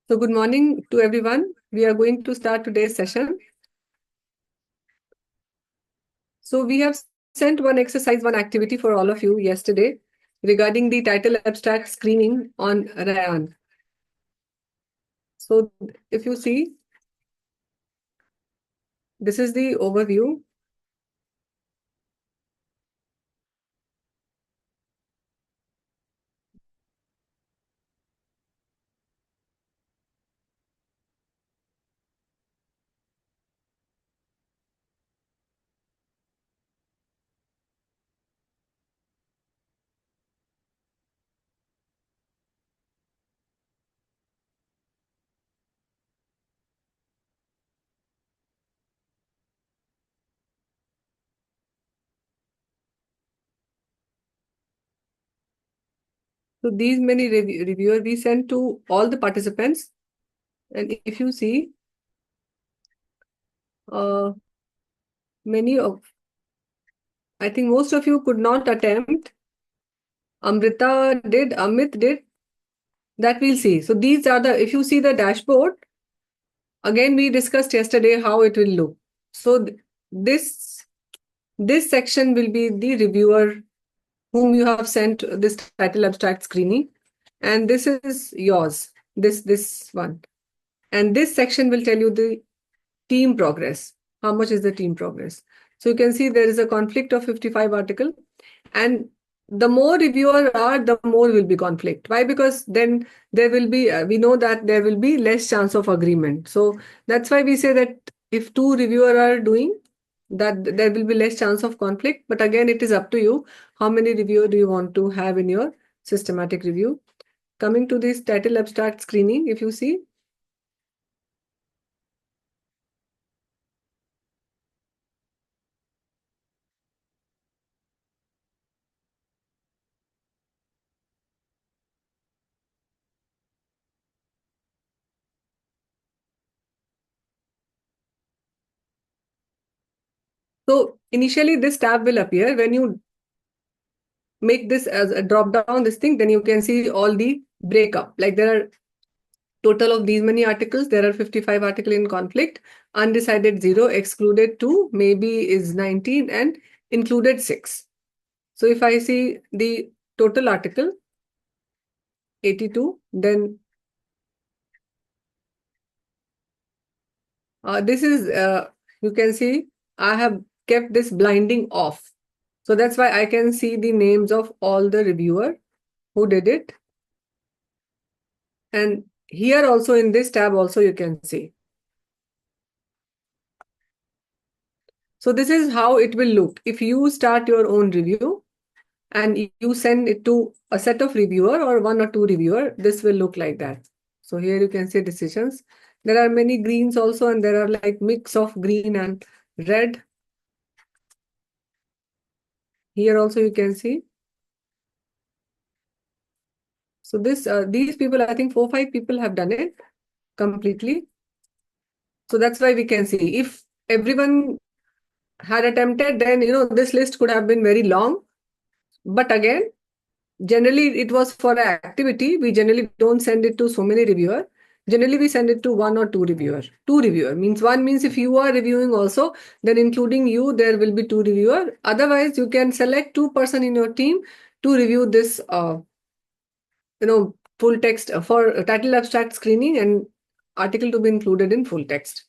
So good morning to everyone. We are going to start today's session. So we have sent one exercise, one activity for all of you yesterday regarding the title abstract screening on Rayan. So if you see, this is the overview. So these many reviewers we sent to all the participants. And if you see, many of, I think most of you could not attempt. Amrita did, Amit did, that we'll see. So these are the, if you see the dashboard, again, we discussed yesterday how it will look. So this section will be the reviewer whom you have sent this title abstract screening, and this is yours. This one, and this section will tell you the team progress. How much is the team progress? So you can see there is a conflict of 55 article, and the more reviewer are, the more will be conflict. Why? Because then there will be, we know that there will be less chance of agreement. So that's why we say that if two reviewer are doing, that there will be less chance of conflict. But again, it is up to you. How many reviewer do you want to have in your systematic review? Coming to this title abstract screening, if you see, so initially this tab will appear when you make this as a drop down this thing, then you can see all the breakup. Like there are total of these many articles, there are 55 articles in conflict, undecided 0, excluded 2, maybe is 19, and included 6. So if I see the total article, 82, then this is, you can see, I have kept this blinding off. So that's why I can see the names of all the reviewer who did it. And here also in this tab also you can see. So this is how it will look. If you start your own review and you send it to a set of reviewer or one or two reviewer, this will look like that. So here you can see decisions. There are many greens also, and there are like mix of green and red. Here also you can see. So this these people, I think 4-5 people have done it completely. So that's why we can see if everyone had attempted, then this list could have been very long. But again, generally it was for an activity. We generally don't send it to so many reviewer. Generally we send it to one or two reviewer. Two reviewer means one means if you are reviewing also, then including you, there will be two reviewer. Otherwise, you can select 2 person in your team to review this full text for title abstract screening and article to be included in full text.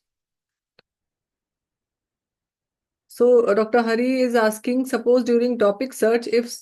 So Dr. Hari is asking, suppose during topic search, if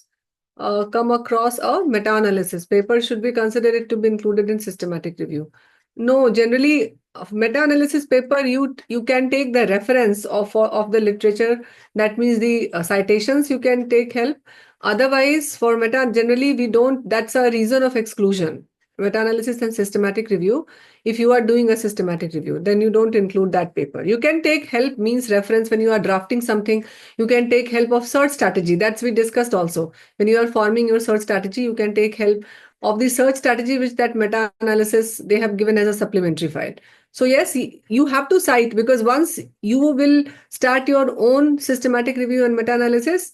come across a meta-analysis paper, should be considered to be included in systematic review? No, generally meta-analysis paper, you can take the reference of the literature. That means the citations you can take help. Otherwise, for meta, generally we don't. That's a reason of exclusion. Meta-analysis and systematic review. If you are doing a systematic review, then you don't include that paper. You can take help means reference when you are drafting something. You can take help of search strategy. That's we discussed also. When you are forming your search strategy, you can take help of the search strategy, which that meta-analysis they have given as a supplementary file. So yes, you have to cite, because once you will start your own systematic review and meta-analysis,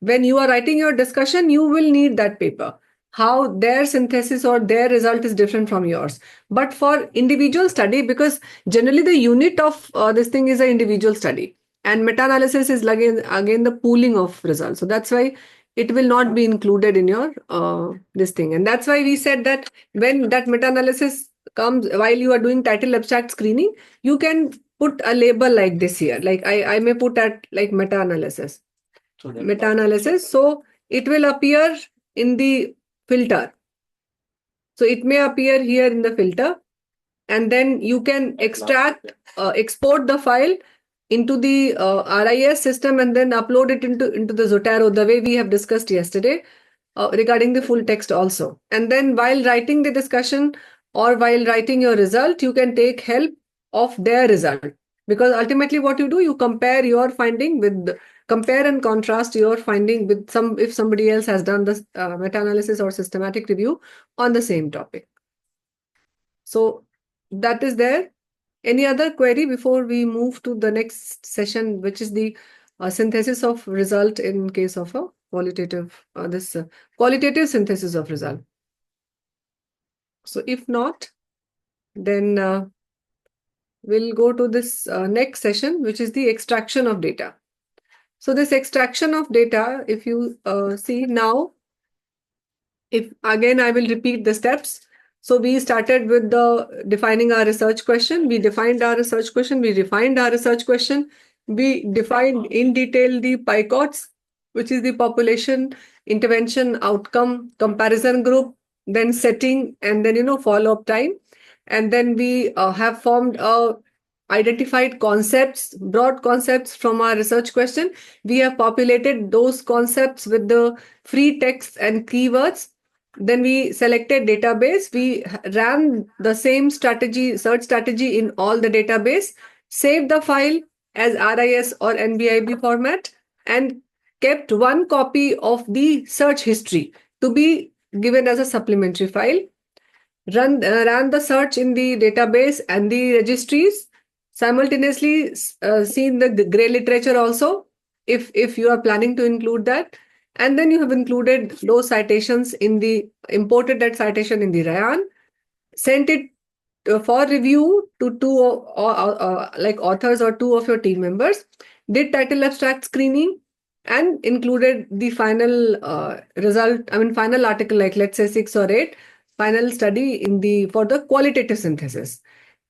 when you are writing your discussion, you will need that paper. how their synthesis or their result is different from yours. But for individual study, because generally the unit of this thing is an individual study, and meta-analysis is again the pooling of results. So that's why it will not be included in your this thing. And that's why we said that when that meta-analysis comes while you are doing title abstract screening, you can put a label like this here. Like I may put at like meta-analysis. So meta-analysis. So it will appear in the filter. So it may appear here in the filter, and then you can export the file into the RIS system and then upload it into the Zotero the way we have discussed yesterday regarding the full text also. And then while writing the discussion or while writing your result, you can take help of their result, because ultimately what you do, you compare your finding with compare and contrast your finding with if somebody else has done the meta-analysis or systematic review on the same topic. So that is there. Any other query before we move to the next session, which is the synthesis of result in case of a qualitative qualitative synthesis of result? So if not, then we'll go to this next session, which is the extraction of data. So this extraction of data, if you see now, if again I will repeat the steps. So we started with the defining our research question. We defined our research question. We refined our research question. We defined in detail the PICOTs, which is the population intervention outcome comparison group, then setting, and then follow-up time. And then we have formed identified concepts, broad concepts from our research question. We have populated those concepts with the free text and keywords. Then we selected database. We ran the same search strategy in all the database, saved the file as RIS or NBIB format, and kept one copy of the search history to be given as a supplementary file. Ran the search in the database and the registries, simultaneously seen the gray literature also, if you are planning to include that. And then you have included those citations imported that citation in the RAYAN, sent it for review to two like authors or two of your team members, did title abstract screening, and included the final final article, like let's say 6 or 8, final study for the qualitative synthesis.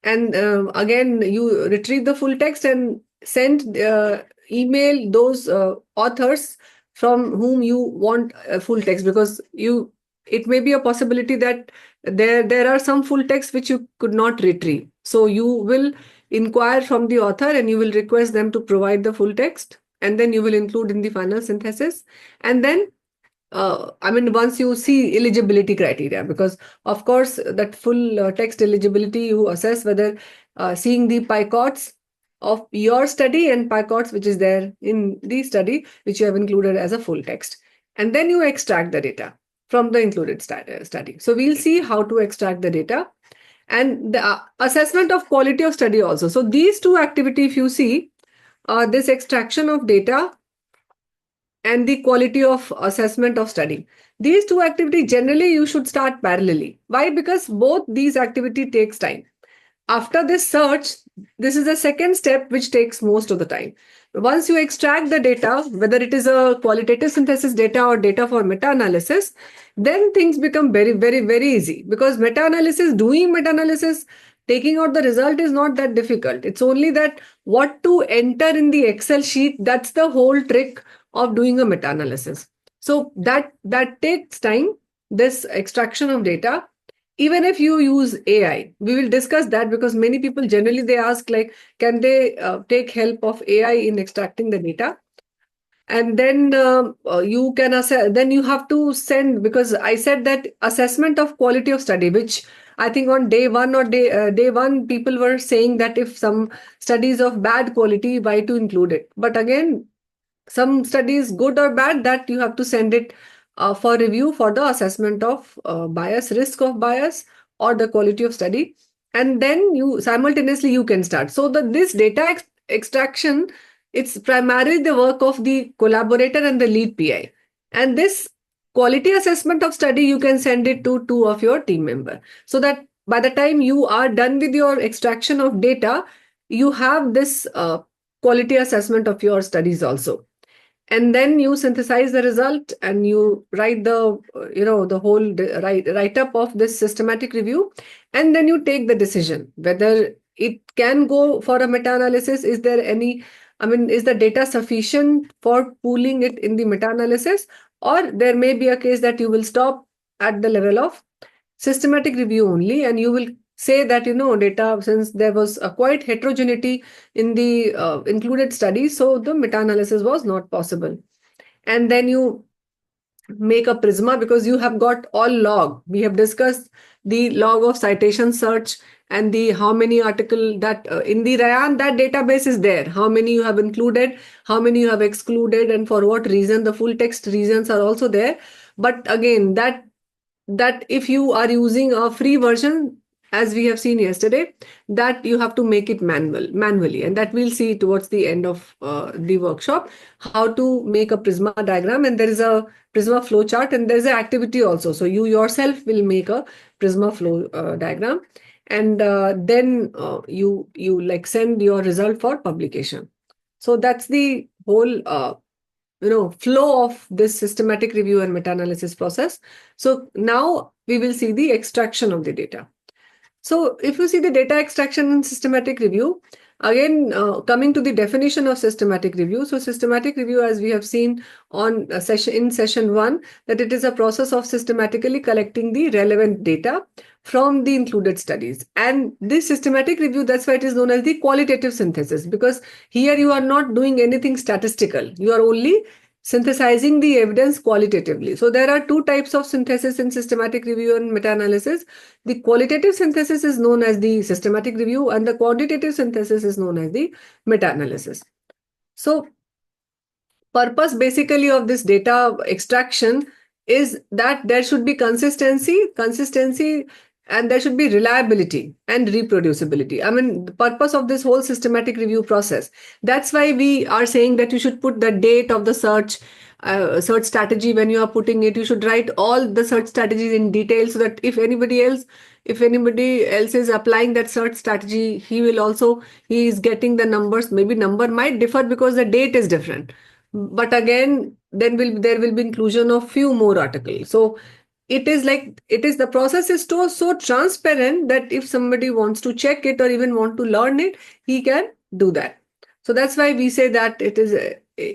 And again, you retrieve the full text and send email those authors from whom you want full text, because it may be a possibility that there are some full text which you could not retrieve. So you will inquire from the author and you will request them to provide the full text, and then you will include in the final synthesis. And then once you see eligibility criteria, because of course that full text eligibility, you assess whether seeing the PICOTs of your study and PICOTs which is there in the study, which you have included as a full text. And then you extract the data from the included study. So we'll see how to extract the data and the assessment of quality of study also. So these two activities, if you see, this extraction of data and the quality of assessment of study. These two activities generally you should start parallelly. Why? Because both these activity takes time. After this search, this is the second step which takes most of the time. Once you extract the data, whether it is a qualitative synthesis data or data for meta-analysis, then things become very, very, very easy, because doing meta-analysis, taking out the result is not that difficult. It's only that what to enter in the Excel sheet, that's the whole trick of doing a meta-analysis. So that takes time, this extraction of data. Even if you use AI, we will discuss that, because many people generally they ask, like, can they take help of AI in extracting the data? And then you can assess, then you have to send, because I said that assessment of quality of study, which I think on day one, people were saying that if some studies of bad quality, why to include it? But again, some studies good or bad, that you have to send it for review for the assessment of bias, risk of bias, or the quality of study. And then you simultaneously you can start. So this data extraction, it's primarily the work of the collaborator and the lead PI. And this quality assessment of study, you can send it to two of your team member, so that by the time you are done with your extraction of data, you have this quality assessment of your studies also. And then you synthesize the result and you write the the whole write up of this systematic review, and then you take the decision whether it can go for a meta analysis. Is there any, I mean, is the data sufficient for pooling it in the meta analysis, or there may be a case that you will stop at the level of systematic review only, and you will say that data, since there was a quite heterogeneity in the included studies, so the meta-analysis was not possible. And then you make a prisma, because you have got all log. We have discussed the log of citation search and the how many article that in the Rayan, that database is there, how many you have included, how many you have excluded, and for what reason. The full text reasons are also there. But again, that if you are using a free version, as we have seen yesterday, that you have to make it manually, and that we'll see towards the end of the workshop, how to make a prisma diagram. And there is a prisma flow chart, and there's an activity also, so you yourself will make a prisma flow diagram, and then you like send your result for publication. So that's the whole flow of this systematic review and meta-analysis process. So now we will see the extraction of the data. So if you see the data extraction and systematic review, again, coming to the definition of systematic review. So systematic review, as we have seen on session 1, that it is a process of systematically collecting the relevant data from the included studies. And this systematic review, that's why it is known as the qualitative synthesis, because here you are not doing anything statistical. You are only synthesizing the evidence qualitatively. So there are two types of synthesis in systematic review and meta-analysis. The qualitative synthesis is known as the systematic review, and the quantitative synthesis is known as the meta-analysis. So purpose basically of this data extraction is that there should be consistency, and there should be reliability and reproducibility. I mean, the purpose of this whole systematic review process. That's why we are saying that you should put the date of the search strategy when you are putting it. You should write all the search strategies in detail, so that if anybody else is applying that search strategy, he is getting the numbers. Maybe number might differ because the date is different. But again, then there will be inclusion of few more articles. So the process is so transparent that if somebody wants to check it or even want to learn it, he can do that. So that's why we say that it is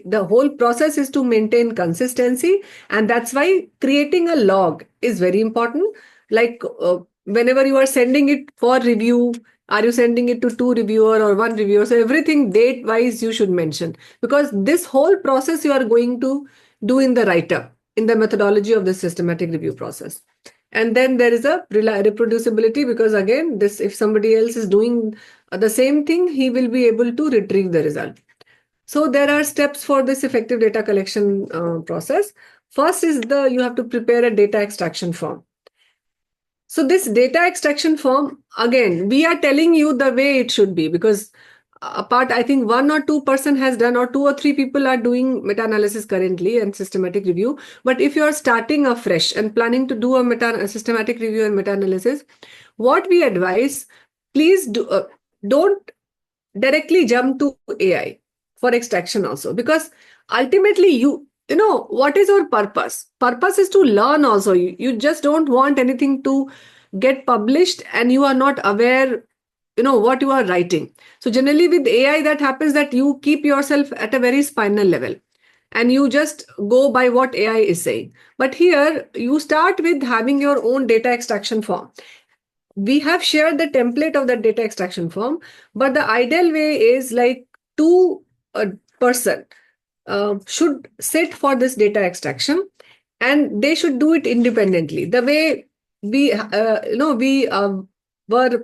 the whole process is to maintain consistency, and that's why creating a log is very important. Like whenever you are sending it for review, are you sending it to 2 reviewer or 1 reviewer? So everything date wise you should mention, because this whole process you are going to do in the write-up, in the methodology of the systematic review process. And then there is a reproducibility, because again, this, if somebody else is doing the same thing, he will be able to retrieve the result. So there are steps for this effective data collection process. First is you have to prepare a data extraction form. So this data extraction form, again, we are telling you the way it should be, because I think 1 or 2% has done, or 2 or 3 people are doing meta-analysis currently and systematic review. But if you are starting afresh and planning to do a systematic review and meta-analysis, what we advise, please don't directly jump to AI for extraction also, because ultimately what is our purpose? Purpose is to learn also. You just don't want anything to get published and you are not aware what you are writing. So generally with AI, that happens that you keep yourself at a very spinal level and you just go by what AI is saying. But here you start with having your own data extraction form. We have shared the template of that data extraction form, but the ideal way is like 2 person should sit for this data extraction, and they should do it independently. The way we were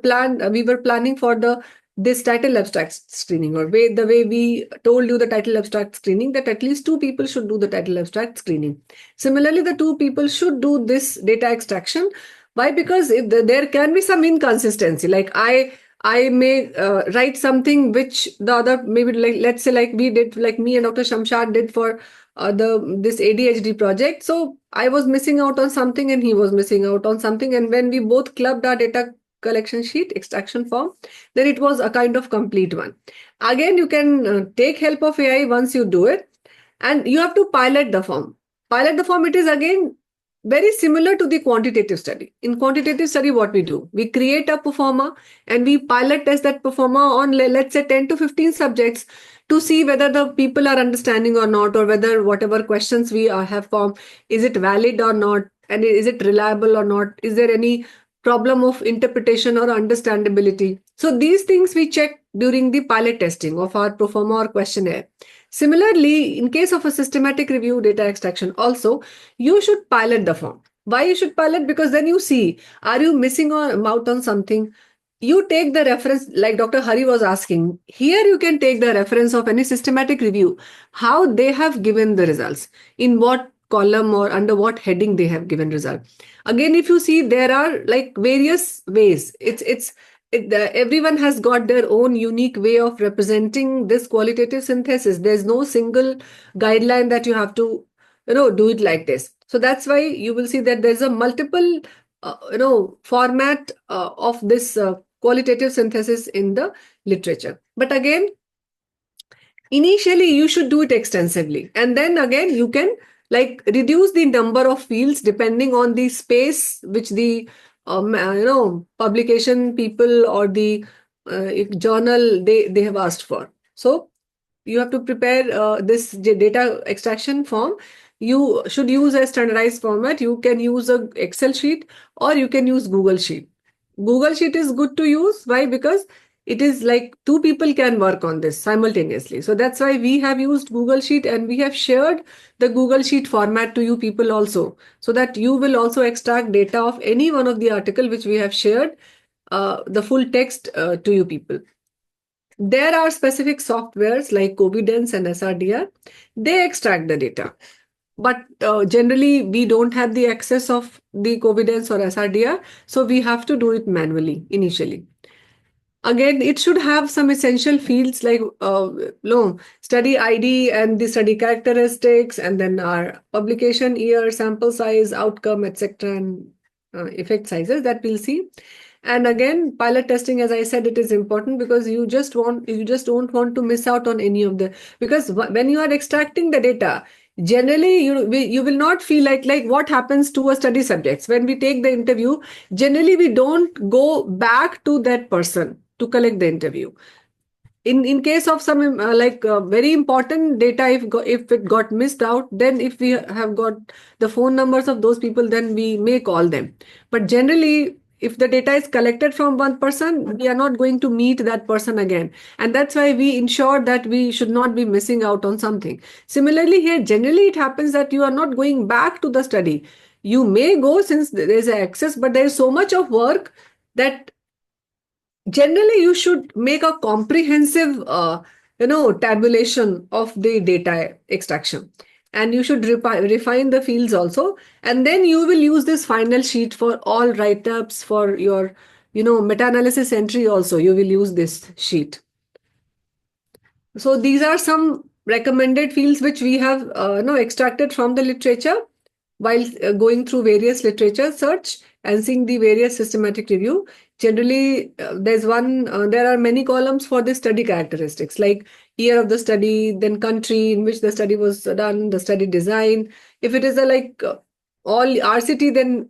planning for this title abstract screening, or the way we told you the title abstract screening, that at least 2 people should do the title abstract screening. Similarly, the 2 people should do this data extraction. Why? Because there can be some inconsistency. Like I I may write something which the other, maybe like, let's say like we did, like me and Dr. Shamshad did for this ADHD project. So I was missing out on something and he was missing out on something. And when we both clubbed our data collection sheet, extraction form, then it was a kind of complete one. Again, you can take help of AI once you do it, and you have to pilot the form. Pilot the form, it is again very similar to the quantitative study. In quantitative study, what we do, we create a performer and we pilot test that performer on, let's say, 10 to 15 subjects to see whether the people are understanding or not, or whether whatever questions we have formed, is it valid or not, and is it reliable or not, is there any problem of interpretation or understandability. So these things we check during the pilot testing of our performer or questionnaire. Similarly, in case of a systematic review data extraction also, you should pilot the form. Why you should pilot? Because then you see, are you missing out on something? You take the reference, like Dr. Hari was asking. Here you can take the reference of any systematic review, how they have given the results, in what column or under what heading they have given result. Again, if you see, there are like various ways. Everyone has got their own unique way of representing this qualitative synthesis. There's no single guideline that you have to, do it like this. So that's why you will see that there's a multiple, format of this qualitative synthesis in the literature. But again, initially you should do it extensively, and then again you can like reduce the number of fields depending on the space which the publication people or the journal they have asked for. So you have to prepare this data extraction form. You should use a standardized format. You can use a Excel sheet or you can use Google Sheet. Google Sheet is good to use. Why? Because it is like two people can work on this simultaneously. So that's why we have used Google Sheet, and we have shared the Google Sheet format to you people also, so that you will also extract data of any one of the article which we have shared, the full text to you people. There are specific softwares like Covidence and SRDR. They extract the data. But generally, we don't have the access of the Covidence or SRDR, so we have to do it manually initially. Again, it should have some essential fields like study ID and the study characteristics, and then our publication year, sample size, outcome, etc., and effect sizes that we'll see. And again, pilot testing, as I said, it is important because you just don't want to miss out on any of the, because when you are extracting the data, generally you will not feel like what happens to a study subjects when we take the interview. Generally, we don't go back to that person to collect the interview. In case of some very important data, if it got missed out, then if we have got the phone numbers of those people, then we may call them. But generally, if the data is collected from one person, we are not going to meet that person again, and that's why we ensure that we should not be missing out on something. Similarly, here generally it happens that you are not going back to the study. You may go since there is access, but there is so much of work that generally you should make a comprehensive tabulation of the data extraction, and you should refine the fields also, and then you will use this final sheet for all write-ups, for your meta-analysis entry also you will use this sheet. So these are some recommended fields which we have extracted from the literature while going through various literature search and seeing the various systematic review. Generally, there are many columns for the study characteristics, like year of the study, then country in which the study was done, the study design. If it is all RCT, then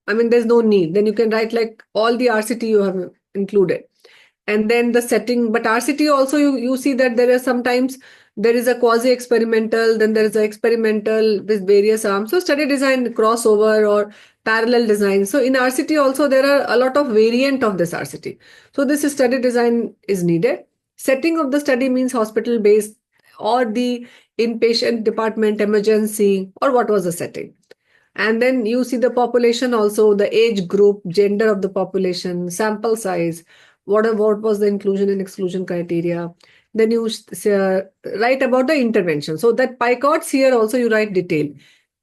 there's no need. Then you can write like all the RCT you have included. And then the setting, but RCT also you see that there are sometimes there is a quasi-experimental, then there is an experimental with various arms. So study design crossover or parallel design. So in RCT also there are a lot of variant of this RCT. So this study design is needed. Setting of the study means hospital-based or the inpatient department, emergency, or what was the setting. And then you see the population also, the age group, gender of the population, sample size, what was the inclusion and exclusion criteria. Then you write about the intervention. So that PICOTS here also you write detail.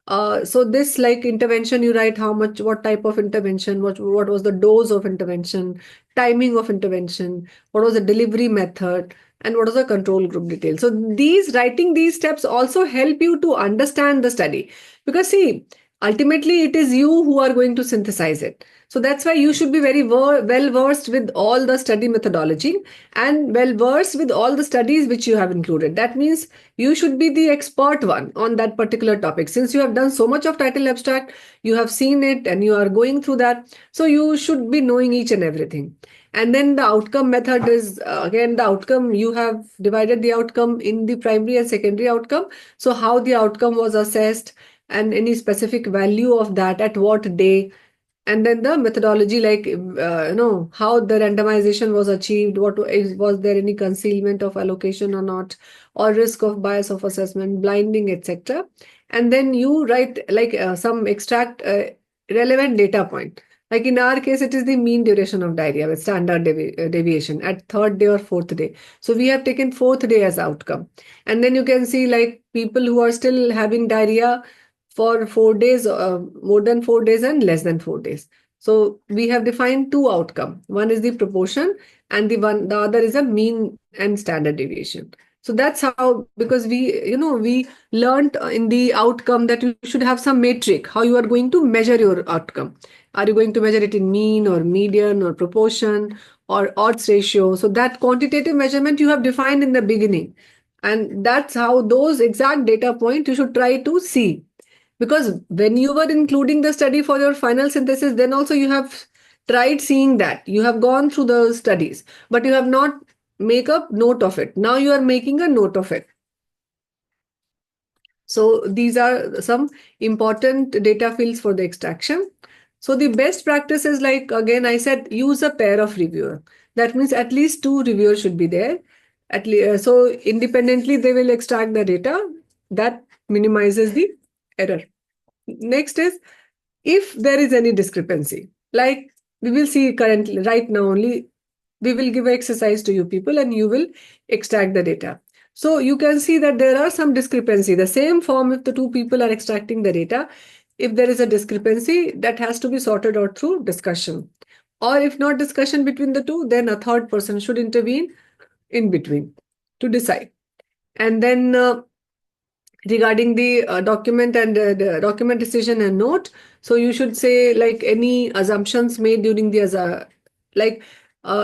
So this like intervention, you write how much, what type of intervention, what was the dose of intervention, timing of intervention, what was the delivery method, and what was the control group detail. So these writing these steps also help you to understand the study, because see, ultimately it is you who are going to synthesize it. So that's why you should be very well versed with all the study methodology and well versed with all the studies which you have included. That means you should be the expert one on that particular topic. Since you have done so much of title abstract, you have seen it and you are going through that. So you should be knowing each and everything. And then the outcome method is again the outcome. You have divided the outcome in the primary and secondary outcome. So how the outcome was assessed and any specific value of that at what day, and then the methodology, like how the randomization was achieved, was there any concealment of allocation or not, or risk of bias of assessment, blinding, etc. And then you write like some extract relevant data point. Like in our case, it is the mean duration of diarrhea with standard deviation at third day or fourth day. So we have taken fourth day as outcome. And then you can see like people who are still having diarrhea for 4 days, more than 4 days and less than 4 days. So we have defined two outcome. One is the proportion, and the other is a mean and standard deviation. So that's how, because we learned in the outcome that you should have some metric, how you are going to measure your outcome. Are you going to measure it in mean or median or proportion or odds ratio? So that quantitative measurement you have defined in the beginning. And that's how those exact data point you should try to see, because when you were including the study for your final synthesis, then also you have tried seeing that. You have gone through the studies, but you have not make a note of it. Now you are making a note of it. So these are some important data fields for the extraction. So the best practice is, like again I said, use a pair of reviewer. That means at least two reviewers should be there. At least, so independently they will extract the data. That minimizes the error. Next is, if there is any discrepancy, like we will see currently right now only, we will give an exercise to you people and you will extract the data. So you can see that there are some discrepancy. The same form, if the two people are extracting the data, if there is a discrepancy, that has to be sorted out through discussion. Or if not discussion between the two, then a third person should intervene in between to decide. And then regarding the document and the document decision and note, so you should say like any assumptions made during the like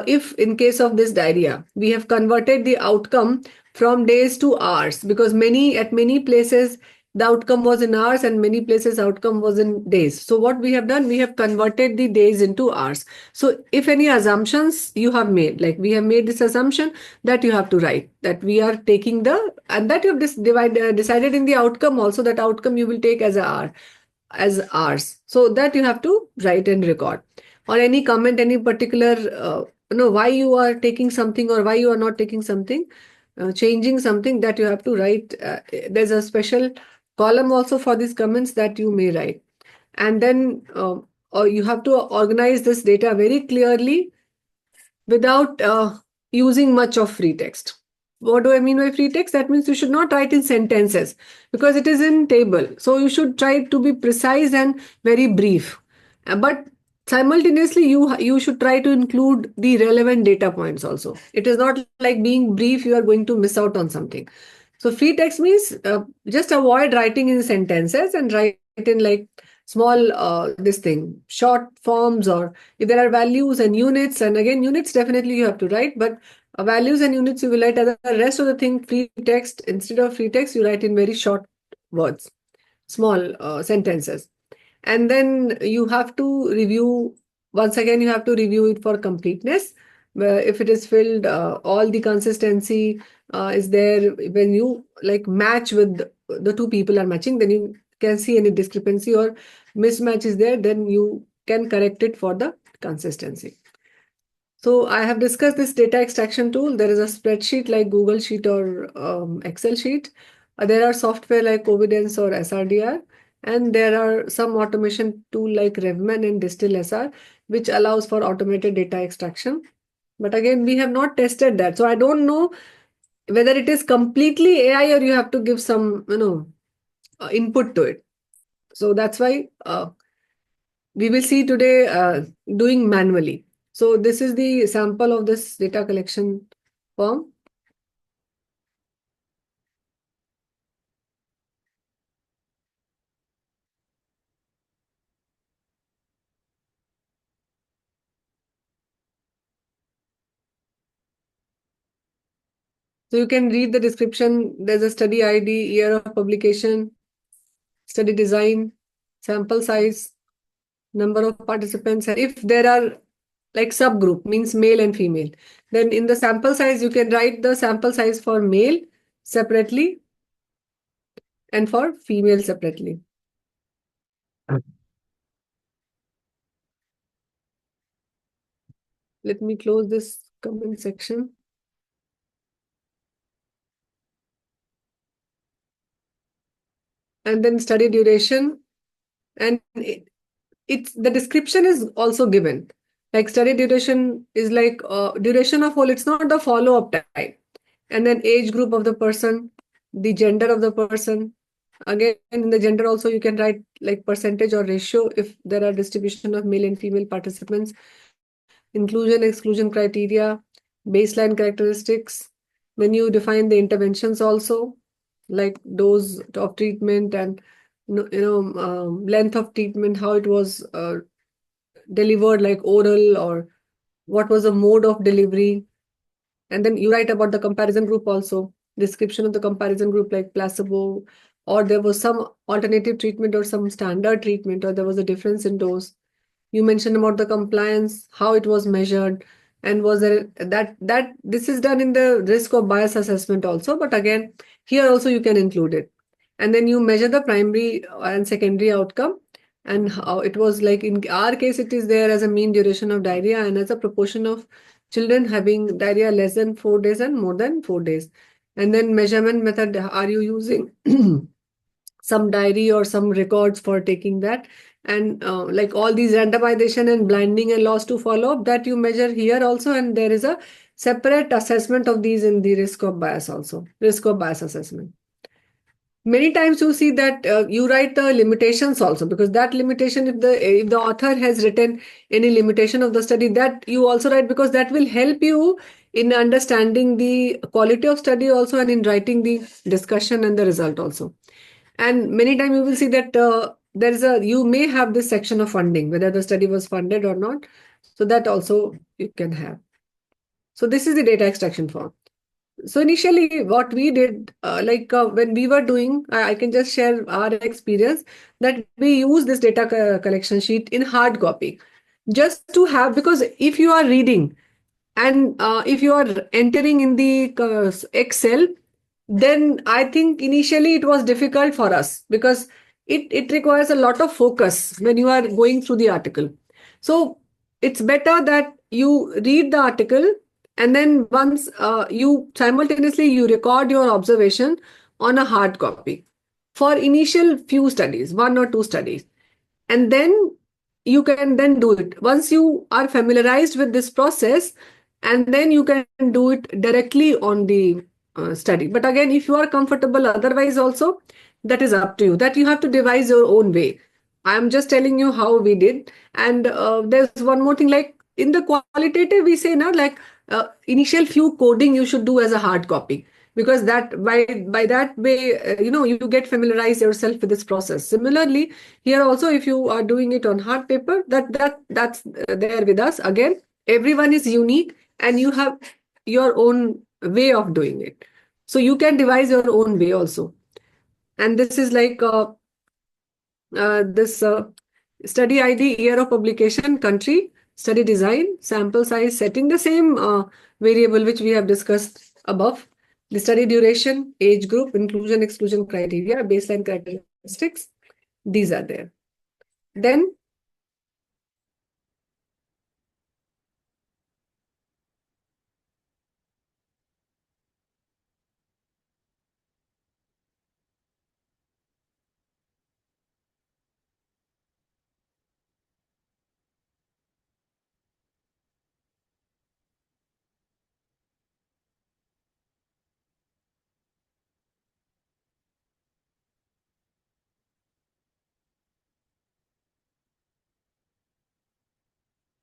if in case of this diarrhea we have converted the outcome from days to hours, because many places the outcome was in hours and many places outcome was in days. So what we have done, we have converted the days into hours. So if any assumptions you have made, like we have made this assumption, that you have to write that we are taking the, and that you have decided in the outcome also, that outcome you will take as a hour, as hours. So that you have to write and record. Or any comment, any particular why you are taking something or why you are not taking something, changing something, that you have to write. There's a special column also for these comments that you may write. And then or you have to organize this data very clearly without using much of free text. What do I mean by free text? That means you should not write in sentences because it is in table. So you should try to be precise and very brief. But simultaneously, you should try to include the relevant data points also. It is not like being brief, you are going to miss out on something. So free text means just avoid writing in sentences and write in like small this thing, short forms, or if there are values and units, and again units definitely you have to write, but values and units you will write. Other the rest of the thing, free text, instead of free text you write in very short words, small sentences. And then you have to review, once again you have to review it for completeness. If it is filled, all the consistency is there. When you like match with the two people are matching, then you can see any discrepancy or mismatch is there, then you can correct it for the consistency. So I have discussed this data extraction tool. There is a spreadsheet like Google Sheet or Excel sheet. There are software like Covidence or SRDR. And there are some automation tool like Revman and Distill SR, which allows for automated data extraction. But again, we have not tested that. So I don't know whether it is completely AI or you have to give some, input to it. So that's why we will see today doing manually. So this is the sample of this data collection form. So you can read the description. There's a study ID, year of publication, study design, sample size, number of participants. And if there are like subgroup, means male and female, then in the sample size, you can write the sample size for male separately and for female separately. Let me close this comment section. And then study duration. And it's the description is also given. Like study duration is like duration of whole, it's not the follow-up time. And then age group of the person, the gender of the person. Again, in the gender also, you can write like percentage or ratio if there are distribution of male and female participants. Inclusion, exclusion criteria, baseline characteristics. Then you define the interventions also, like dose of treatment and length of treatment, how it was delivered, like oral, or what was the mode of delivery. And then you write about the comparison group also, description of the comparison group, like placebo, or there was some alternative treatment or some standard treatment, or there was a difference in dose. You mentioned about the compliance, how it was measured, and was there that this is done in the risk of bias assessment also, but again, here also you can include it. And then you measure the primary and secondary outcome, and how it was, like in our case, it is there as a mean duration of diarrhea and as a proportion of children having diarrhea less than 4 days and more than 4 days. And then measurement method, are you using some diary or some records for taking that? And like all these randomization and blinding and loss to follow up, that you measure here also, and there is a separate assessment of these in the risk of bias also, risk of bias assessment. Many times you see that you write the limitations also, because that limitation, if the author has written any limitation of the study, that you also write, because that will help you in understanding the quality of study also, and in writing the discussion and the result also. And many times you will see that you may have this section of funding, whether the study was funded or not. So that also you can have. So this is the data extraction form. So initially, what we did, when we were doing, I can just share our experience, that we use this data collection sheet in hard copy, just to have, because if you are reading and if you are entering in the Excel, then I think initially it was difficult for us, because it requires a lot of focus when you are going through the article. So it's better that you read the article, and then once you simultaneously you record your observation on a hard copy for initial few studies, 1 or 2 studies, and then you can then do it once you are familiarized with this process, and then you can do it directly on the study. But again, if you are comfortable otherwise also, that is up to you, that you have to devise your own way. I am just telling you how we did. And there's one more thing, like in the qualitative we say now, like initial few coding you should do as a hard copy, because that by that way you get familiarized yourself with this process. Similarly, here also, if you are doing it on hard paper, that's there with us. Again, everyone is unique, and you have your own way of doing it. So you can devise your own way also. And this is like this study ID, year of publication, country, study design, sample size, setting, the same variable which we have discussed above. The study duration, age group, inclusion, exclusion criteria, baseline characteristics, these are there. Then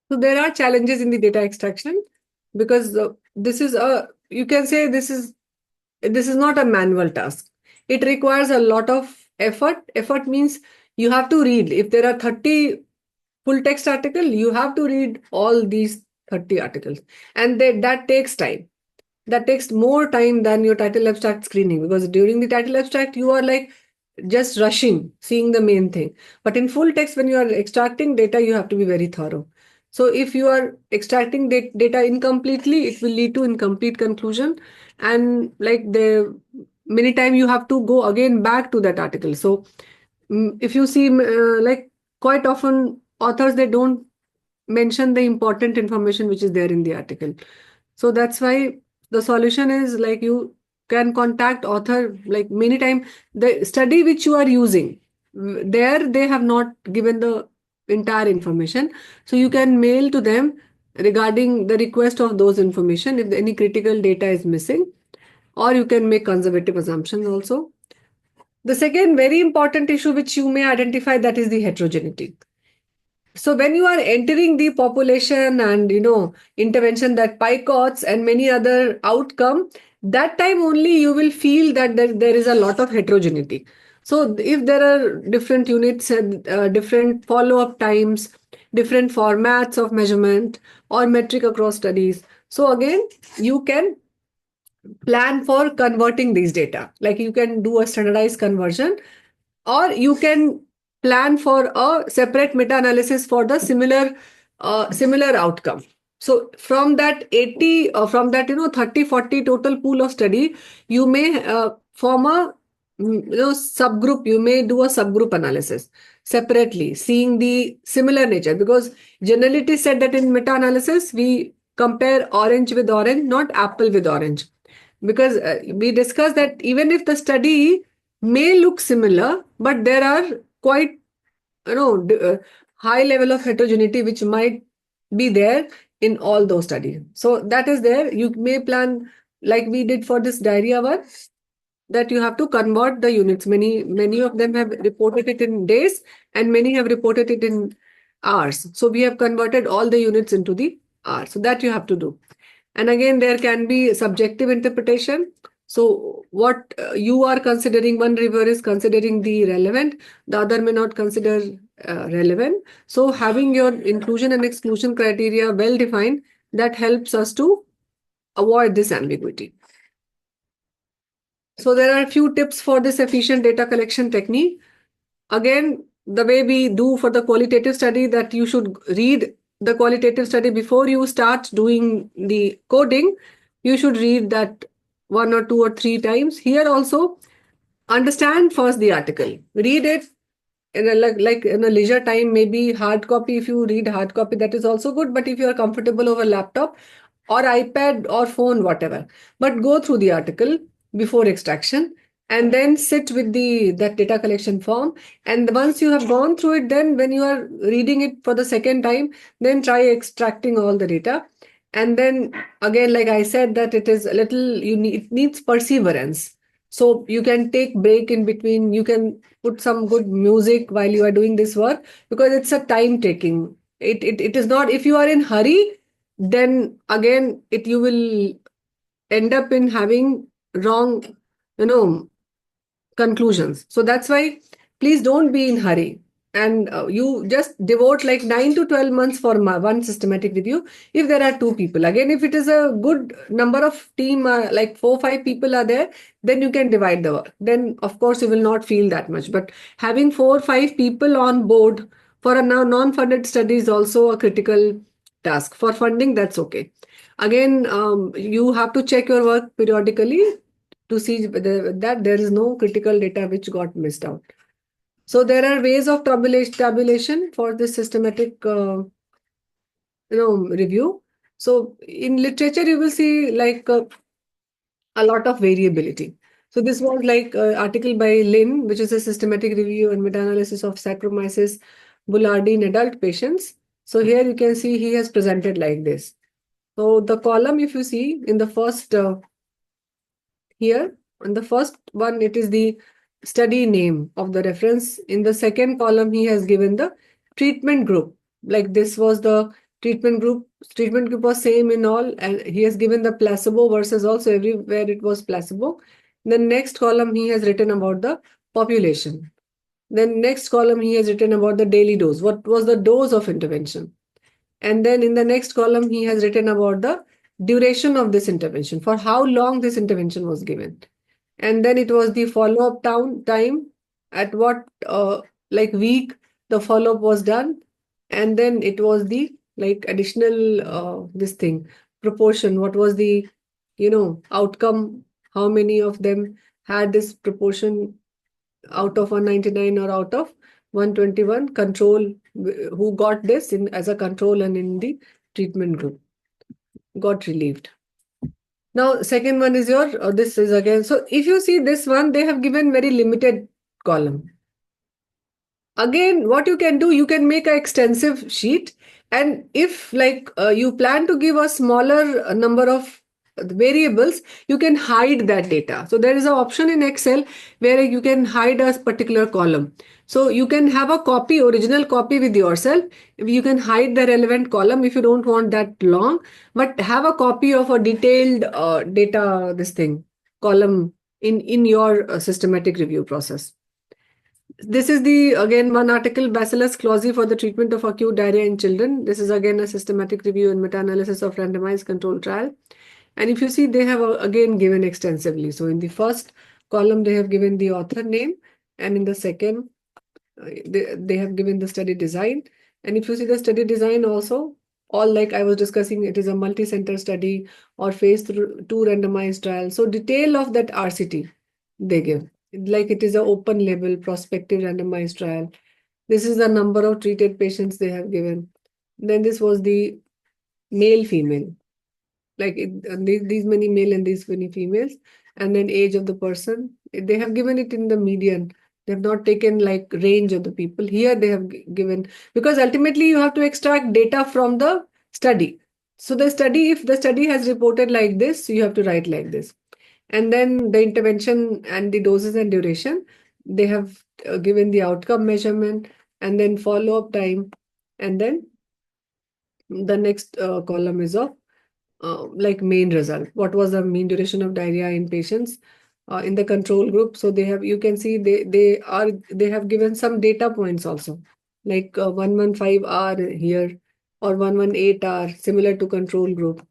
So there are challenges in the data extraction because this is a, you can say this is not a manual task. It requires a lot of effort. Effort means you have to read. If there are 30 full text article, you have to read all these 30 articles, and that takes time. That takes more time than your title abstract screening, because during the title abstract you are like just rushing, seeing the main thing. But in full text, when you are extracting data, you have to be very thorough. So if you are extracting data incompletely, it will lead to incomplete conclusion, and like the many time you have to go again back to that article. So if you see like quite often authors, they don't mention the important information which is there in the article. So that's why the solution is like you can contact author like many times. The study which you are using, there they have not given the entire information. So you can mail to them regarding the request of those information if any critical data is missing, or you can make conservative assumptions also. The second very important issue which you may identify, that is the heterogeneity. So when you are entering the population and intervention, that picots and many other outcome, that time only you will feel that there is a lot of heterogeneity. So if there are different units and different follow-up times, different formats of measurement or metric across studies, so again you can plan for converting these data. Like you can do a standardized conversion, or you can plan for a separate meta-analysis for the similar outcome. So from that 80 or from that 30-40 total pool of study, you may form a subgroup. You may do a subgroup analysis separately, seeing the similar nature, because generally it is said that in meta-analysis we compare orange with orange, not apple with orange, because we discussed that even if the study may look similar, but there are quite high level of heterogeneity which might be there in all those studies. So that is there. You may plan like we did for this diarrhea one, that you have to convert the units. Many of them have reported it in days, and many have reported it in hours. So we have converted all the units into the hours. So that you have to do. And again, there can be subjective interpretation. So what you are considering, one reviewer is considering the relevant, the other may not consider relevant. So having your inclusion and exclusion criteria well defined, that helps us to avoid this ambiguity. So there are a few tips for this efficient data collection technique. Again, the way we do for the qualitative study, that you should read the qualitative study before you start doing the coding. You should read that 1 or 2 or 3 times. Here also, understand first the article. Read it in a like in a leisure time, maybe hard copy. If you read hard copy, that is also good. But if you are comfortable over laptop or iPad or phone, whatever, but go through the article before extraction, and then sit with the that data collection form. And once you have gone through it, then when you are reading it for the second time, then try extracting all the data. And then again, like I said, that it is a little it needs perseverance. So you can take break in between. You can put some good music while you are doing this work, because it's a time taking. It is not, if you are in hurry, then again you will end up in having wrong you know conclusions. So that's why please don't be in hurry, and you just devote like 9 to 12 months for one systematic review. If there are two people, again, if it is a good number of team, like 4 5 people are there, then you can divide the work. Then of course you will not feel that much. But having 4 5 people on board for a now non-funded study is also a critical task. For funding, that's okay. Again, you have to check your work periodically to see that there is no critical data which got missed out. So there are ways of tabulation for this systematic review. So in literature, you will see like a lot of variability. So this was like an article by Lin, which is a systematic review and meta-analysis of Saccharomyces boulardii in adult patients. So here you can see he has presented like this. So the column, if you see in the first here, in the first one, it is the study name of the reference. In the second column, he has given the treatment group. Like this was the treatment group was same in all, and he has given the placebo versus also everywhere it was placebo. The next column he has written about the population. Then next column he has written about the daily dose. What was the dose of intervention? And then in the next column he has written about the duration of this intervention, for how long this intervention was given. And then it was the follow-up time, at what like week the follow-up was done. And then it was the like additional this thing, proportion, what was the outcome, how many of them had this proportion out of 199 or out of 121 control, who got this in as a control and in the treatment group got relieved. Now, second one is your, this is again, so if you see this one, they have given very limited column. Again, what you can do, you can make an extensive sheet. And if like you plan to give a smaller number of variables, you can hide that data. So there is an option in Excel where you can hide a particular column. So you can have a copy, original copy with yourself. You can hide the relevant column if you don't want that long, but have a copy of a detailed data, this thing, column in your systematic review process. This is the, again, one article, Bacillus clausi for the treatment of acute diarrhea in children. This is again a systematic review and meta-analysis of randomized controlled trial. And if you see, they have again given extensively. So in the first column, they have given the author name. And in the second, they have given the study design. And if you see the study design also, all like I was discussing, it is a multi-center study or phase 2 randomized trial. So detail of that RCT they give. Like it is an open label prospective randomized trial. This is the number of treated patients they have given. Then this was the male female, like these many male and these many females, and then age of the person. They have given it in the median. They have not taken like range of the people. Here they have given, because ultimately you have to extract data from the study. So the study, if the study has reported like this, you have to write like this. And then the intervention and the doses and duration, they have given the outcome measurement and then follow-up time. And then the next column is of like main result. What was the mean duration of diarrhea in patients in the control group? So they have, you can see they have given some data points also, like 115 hour here or 118 hour, similar to control group.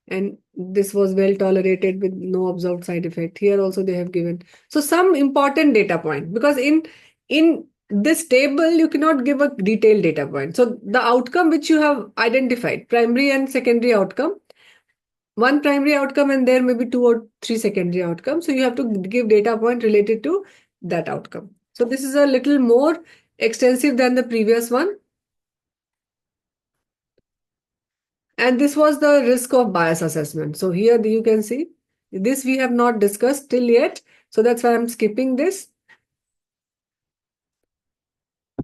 And this was well tolerated with no observed side effect. Here also they have given. So some important data point, because in this table, you cannot give a detailed data point. So the outcome which you have identified, primary and secondary outcome, one primary outcome and there may be 2 or 3 secondary outcomes. So you have to give data point related to that outcome. So this is a little more extensive than the previous one. And this was the risk of bias assessment. So here you can see this we have not discussed till yet. So that's why I'm skipping this.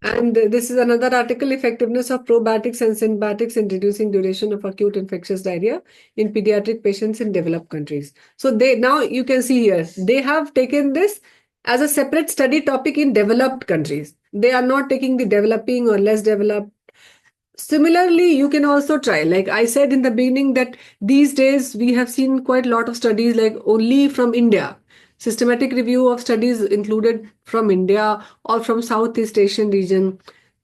And this is another article, effectiveness of probiotics and synbiotics in reducing duration of acute infectious diarrhea in pediatric patients in developed countries. So now you can see here, they have taken this as a separate study topic in developed countries. They are not taking the developing or less developed. Similarly, you can also try, like I said in the beginning, that these days we have seen quite a lot of studies like only from India. Systematic review of studies included from India or from Southeast Asian region.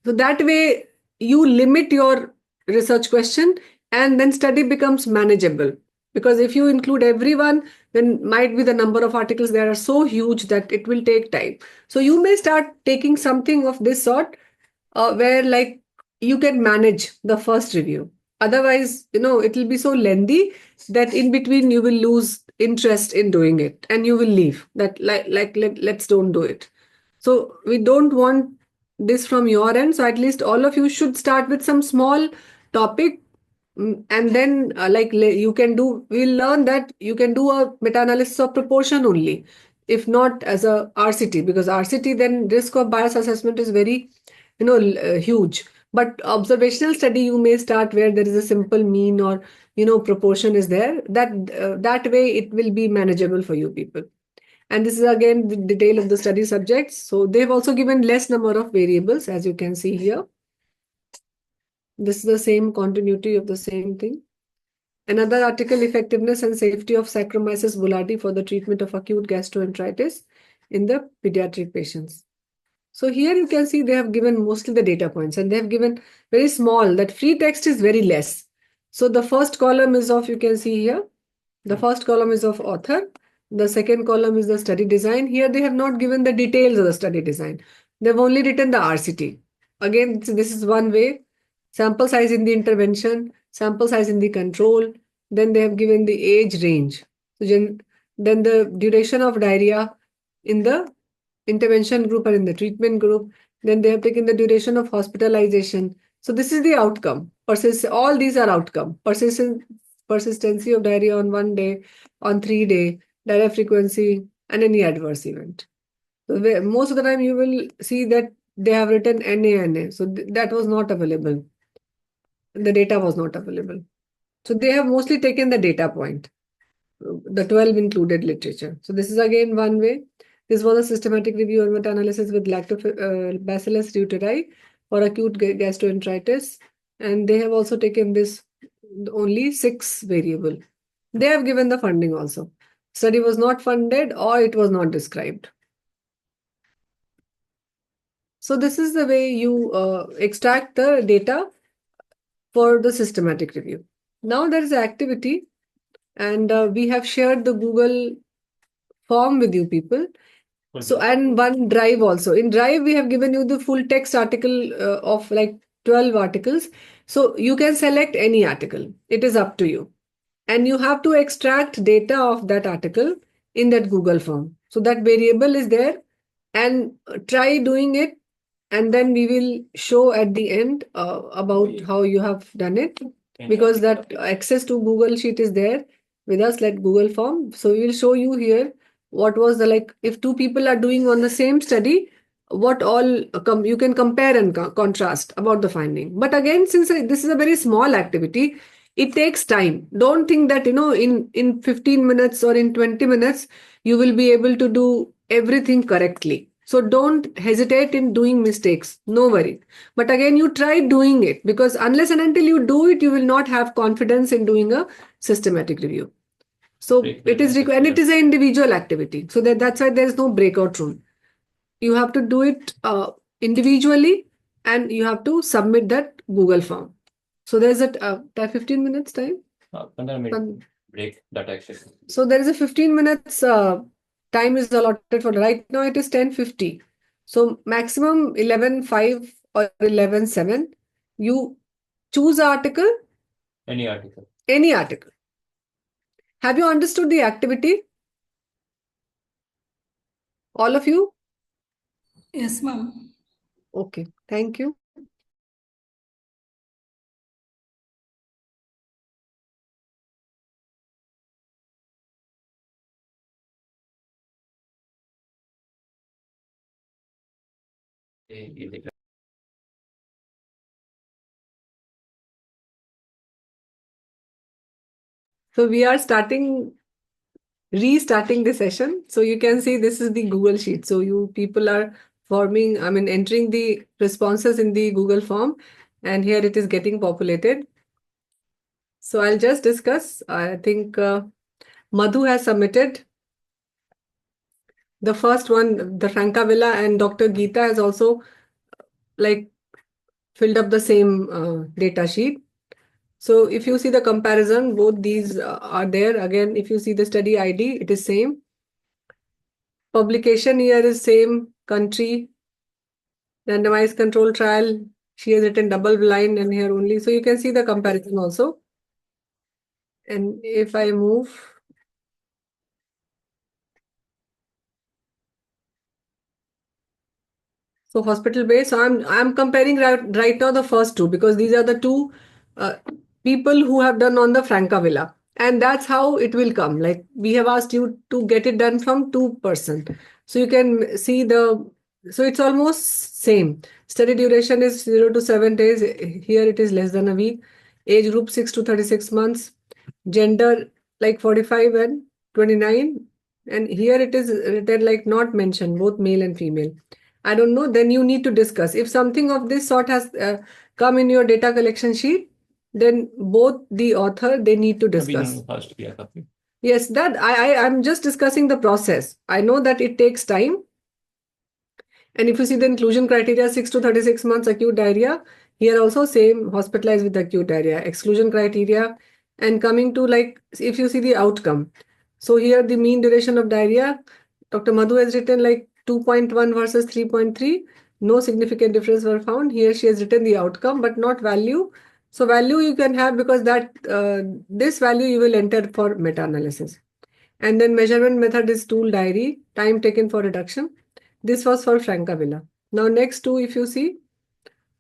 So that way you limit your research question and then study becomes manageable. Because if you include everyone, then might be the number of articles that are so huge that it will take time. So you may start taking something of this sort where like you can manage the first review. Otherwise, it will be so lengthy that in between you will lose interest in doing it and you will leave. That let's don't do it. So we don't want this from your end. So at least all of you should start with some small topic. And then we'll learn that you can do a meta-analysis of proportion only, if not as a RCT, because RCT then risk of bias assessment is very huge. But observational study, you may start where there is a simple mean or proportion is there. That way it will be manageable for you people. And this is again the detail of the study subjects. So they've also given less number of variables, as you can see here. This is the same continuity of the same thing. Another article, effectiveness and safety of Saccharomyces boulardii for the treatment of acute gastroenteritis in the pediatric patients. So here you can see they have given mostly the data points, and they have given very small, that free text is very less. So the first column is of, you can see here, the first column is of author. The second column is the study design. Here they have not given the details of the study design. They've only written the RCT. Again, this is one way. Sample size in the intervention, sample size in the control. Then they have given the age range. So then the duration of diarrhea in the intervention group or in the treatment group. Then they have taken the duration of hospitalization. So this is the outcome. All these are outcome. Persistency of diarrhea on 1 day, on 3 day, diarrhea frequency, and any adverse event. So most of the time you will see that they have written NA. So that was not available. The data was not available. So they have mostly taken the data point, the 12 included literature. So this is again one way. This was a systematic review and meta-analysis with Lactobacillus reuteri for acute gastroenteritis. And they have also taken this only 6 variable. They have given the funding also. Study was not funded or it was not described. So this is the way you extract the data for the systematic review. Now there is an activity, and we have shared the Google form with you people. So, and one Drive also. In Drive, we have given you the full text article of like 12 articles. So you can select any article. It is up to you. And you have to extract data of that article in that Google form. So that variable is there, and try doing it. And then we will show at the end about how you have done it, because that access to Google Sheet is there with us, like Google form. So we will show you here what was the, like, if two people are doing on the same study, what all you can compare and contrast about the finding. But again, since this is a very small activity, it takes time. Don't think that, in 15 minutes or in 20 minutes, you will be able to do everything correctly. So don't hesitate in doing mistakes. No worry. But again, you try doing it, because unless and until you do it, you will not have confidence in doing a systematic review. So it is required, and it is an individual activity. So that's why there is no breakout room. You have to do it individually, and you have to submit that Google form. So there's a 15 minutes time. 15 break that actually. So there is a 15 minutes time is allotted for, right now it is 10:50. So maximum 11:05 or 11:07. You choose article. Any article. Any article. Have you understood the activity? All of you? Yes, ma'am. Okay, thank you. So we are restarting the session. So you can see this is the Google Sheet. So you people are entering the responses in the Google form, and here it is getting populated. So I'll just discuss. I think Madhu has submitted the first one, the Francavilla, and Dr. Geeta has also filled up the same data sheet. So if you see the comparison, both these are there. Again, if you see the study ID, it is same. Publication year is same, country, randomized control trial. She has written double blind and here only. So you can see the comparison also. And if I move, so hospital based. So I'm comparing right now the first two, because these are the two people who have done on the Francavilla. And that's how it will come. Like we have asked you to get it done from 2%. So you can see so it's almost same. Study duration is 0 to 7 days. Here it is less than a week. Age group 6 to 36 months. Gender like 45 and 29. And here it is written like not mentioned, both male and female. I don't know, then you need to discuss. If something of this sort has come in your data collection sheet, then both the author, they need to discuss. Yes, that I'm just discussing the process. I know that it takes time. And if you see the inclusion criteria, 6 to 36 months acute diarrhea, here also same, hospitalized with acute diarrhea. Exclusion criteria, and coming to, like, if you see the outcome. So here the mean duration of diarrhea, Dr. Madhu has written like 2.1 versus 3.3. No significant difference were found. Here she has written the outcome, but not value. So value you can have, because that this value you will enter for meta-analysis. And then measurement method is stool diary, time taken for reduction. This was for Francavilla. Now next two, if you see,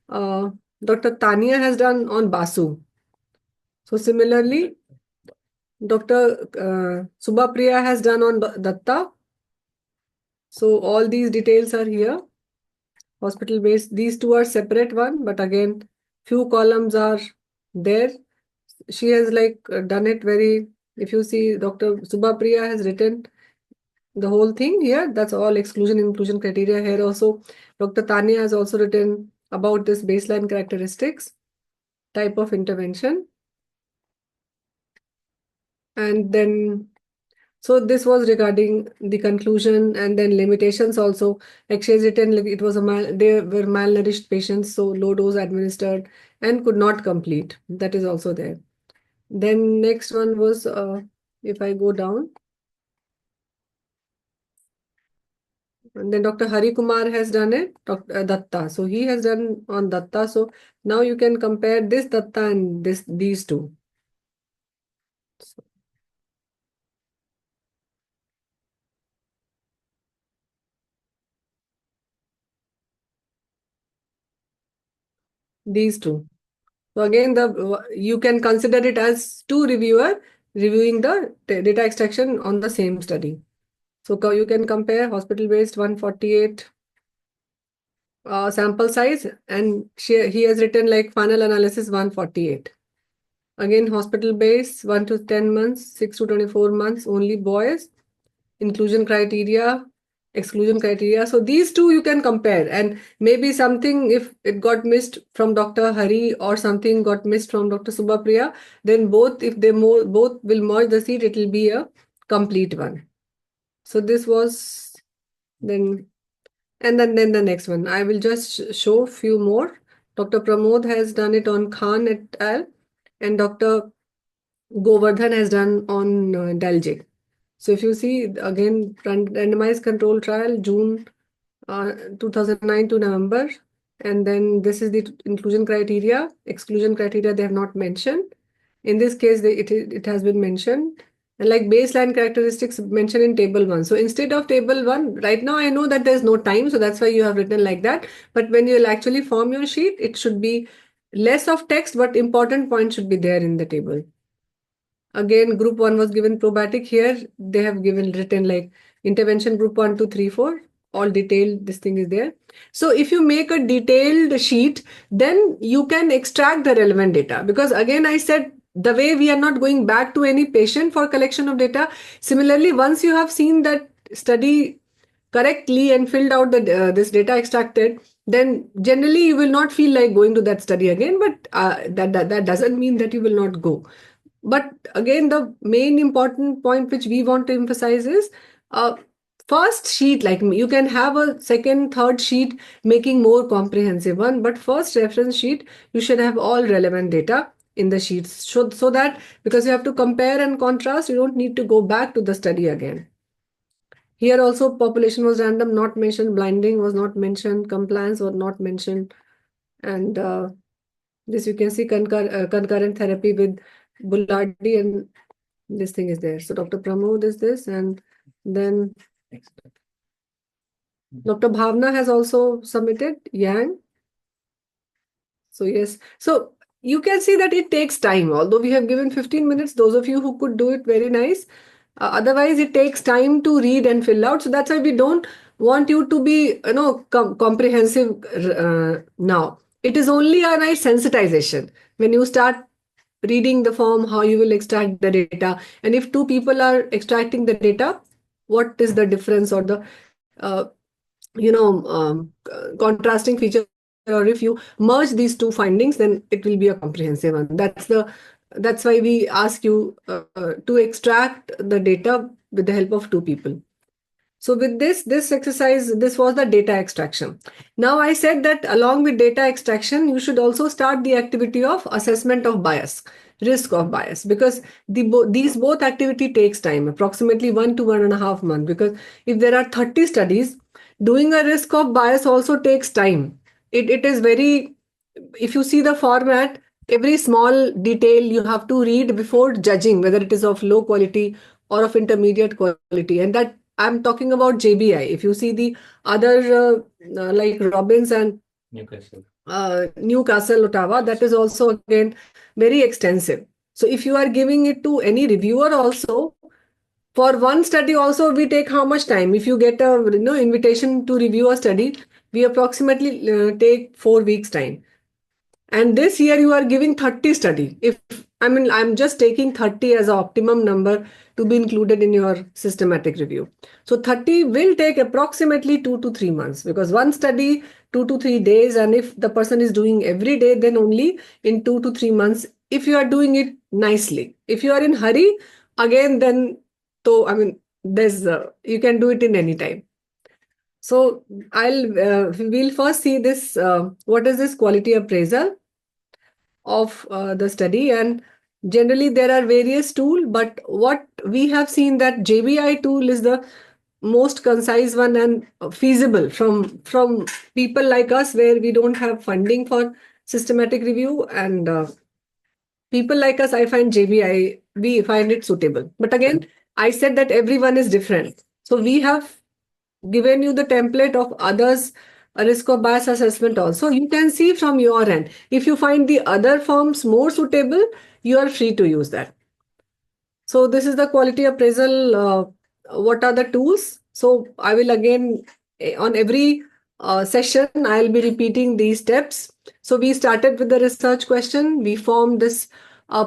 uh, Dr. Tania has done on Basu. So similarly, Dr. Subhapriya has done on Datta. So all these details are here. Hospital based. These two are separate one, but again, few columns are there. She has like done it very. If you see, Dr. Subhapriya has written the whole thing here. That's all exclusion inclusion criteria here. Also, Dr. Tania has also written about this baseline characteristics, type of intervention, and then so this was regarding the conclusion, and then limitations also. Like she has written, like, it was they were malnourished patients, so low dose administered and could not complete. That is also there. Then next one was, if I go down, and then Dr. Hari Kumar has done it, Dr. Datta. So he has done on Datta. So now you can compare this Datta and these two. So these two. So again, you can consider it as two reviewer reviewing the data extraction on the same study. So you can compare hospital-based 148 sample size, and he has written like final analysis 148. Again, hospital-based 1 to 10 months, 6 to 24 months, only boys. Inclusion criteria, exclusion criteria. So these two you can compare, and maybe something, if it got missed from Dr. Hari or something got missed from Dr. Subhapriya, then both, if they both will merge the seat, it will be a complete one. So this was then, and then the next one. I will just show few more. Dr. Pramod has done it on Khan et al. And Dr. Govardhan has done on Dalje. So if you see, again, randomized control trial, June 2009 to November. And then this is the inclusion criteria. Exclusion criteria, they have not mentioned. In this case, it has been mentioned. And like baseline characteristics mentioned in table 1. So instead of table 1, right now I know that there's no time. So that's why you have written like that. But when you'll actually form your sheet, it should be less of text, but important points should be there in the table. Again, group 1 was given probatic. Here they have given written like intervention group 1, 2, 3, 4. All detailed, this thing is there. So if you make a detailed sheet, then you can extract the relevant data. Because again, I said, the way we are not going back to any patient for collection of data. Similarly, once you have seen that study correctly and filled out the this data extracted, then generally you will not feel like going to that study again. But that doesn't mean that you will not go. But again, the main important point which we want to emphasize is, first sheet, like you can have a second, third sheet making more comprehensive one, but first reference sheet, you should have all relevant data in the sheets. So that, because you have to compare and contrast, you don't need to go back to the study again. Here also population was random, not mentioned, blinding was not mentioned, compliance was not mentioned. And this you can see concurrent therapy with Bulardi, and this thing is there. So Dr. Pramod is this, and then Dr. Bhavna has also submitted Yang. So yes, so you can see that it takes time. Although we have given 15 minutes, those of you who could do it, very nice. Otherwise, it takes time to read and fill out. So that's why we don't want you to be, comprehensive now. It is only a nice sensitization. When you start reading the form, how you will extract the data. And if two people are extracting the data, what is the difference or the, contrasting feature or if you merge these two findings, then it will be a comprehensive one. That's why we ask you to extract the data with the help of two people. So with this exercise, this was the data extraction. Now I said that along with data extraction, you should also start the activity of assessment of bias, risk of bias, because these both activity takes time, approximately 1 to 1.5 months. Because if there are 30 studies, doing a risk of bias also takes time. It is very, if you see the format, every small detail you have to read before judging whether it is of low quality or of intermediate quality. And that I'm talking about JBI. If you see the other like Robbins and Newcastle, Ottawa, that is also again very extensive. So if you are giving it to any reviewer also, for one study also we take how much time? If you get a invitation to review a study, we approximately take 4 weeks time. And this year you are giving 30 study. If I'm just taking 30 as an optimum number to be included in your systematic review. So 30 will take approximately 2 to 3 months, because one study 2 to 3 days, and if the person is doing every day, then only in 2 to 3 months. If you are doing it nicely, if you are in hurry, again then, so there's you can do it in any time. So we'll first see this. What is this quality appraisal of the study? And generally there are various tools, but what we have seen that JBI tool is the most concise one and feasible from people like us, where we don't have funding for systematic review. And people like us, I find JBI, we find it suitable. But again, I said that everyone is different. So we have given you the template of others, a risk of bias assessment also. You can see from your end. If you find the other firms more suitable, you are free to use that. So this is the quality appraisal. What are the tools? So I will again, on every session, I'll be repeating these steps. So we started with the research question. We formed this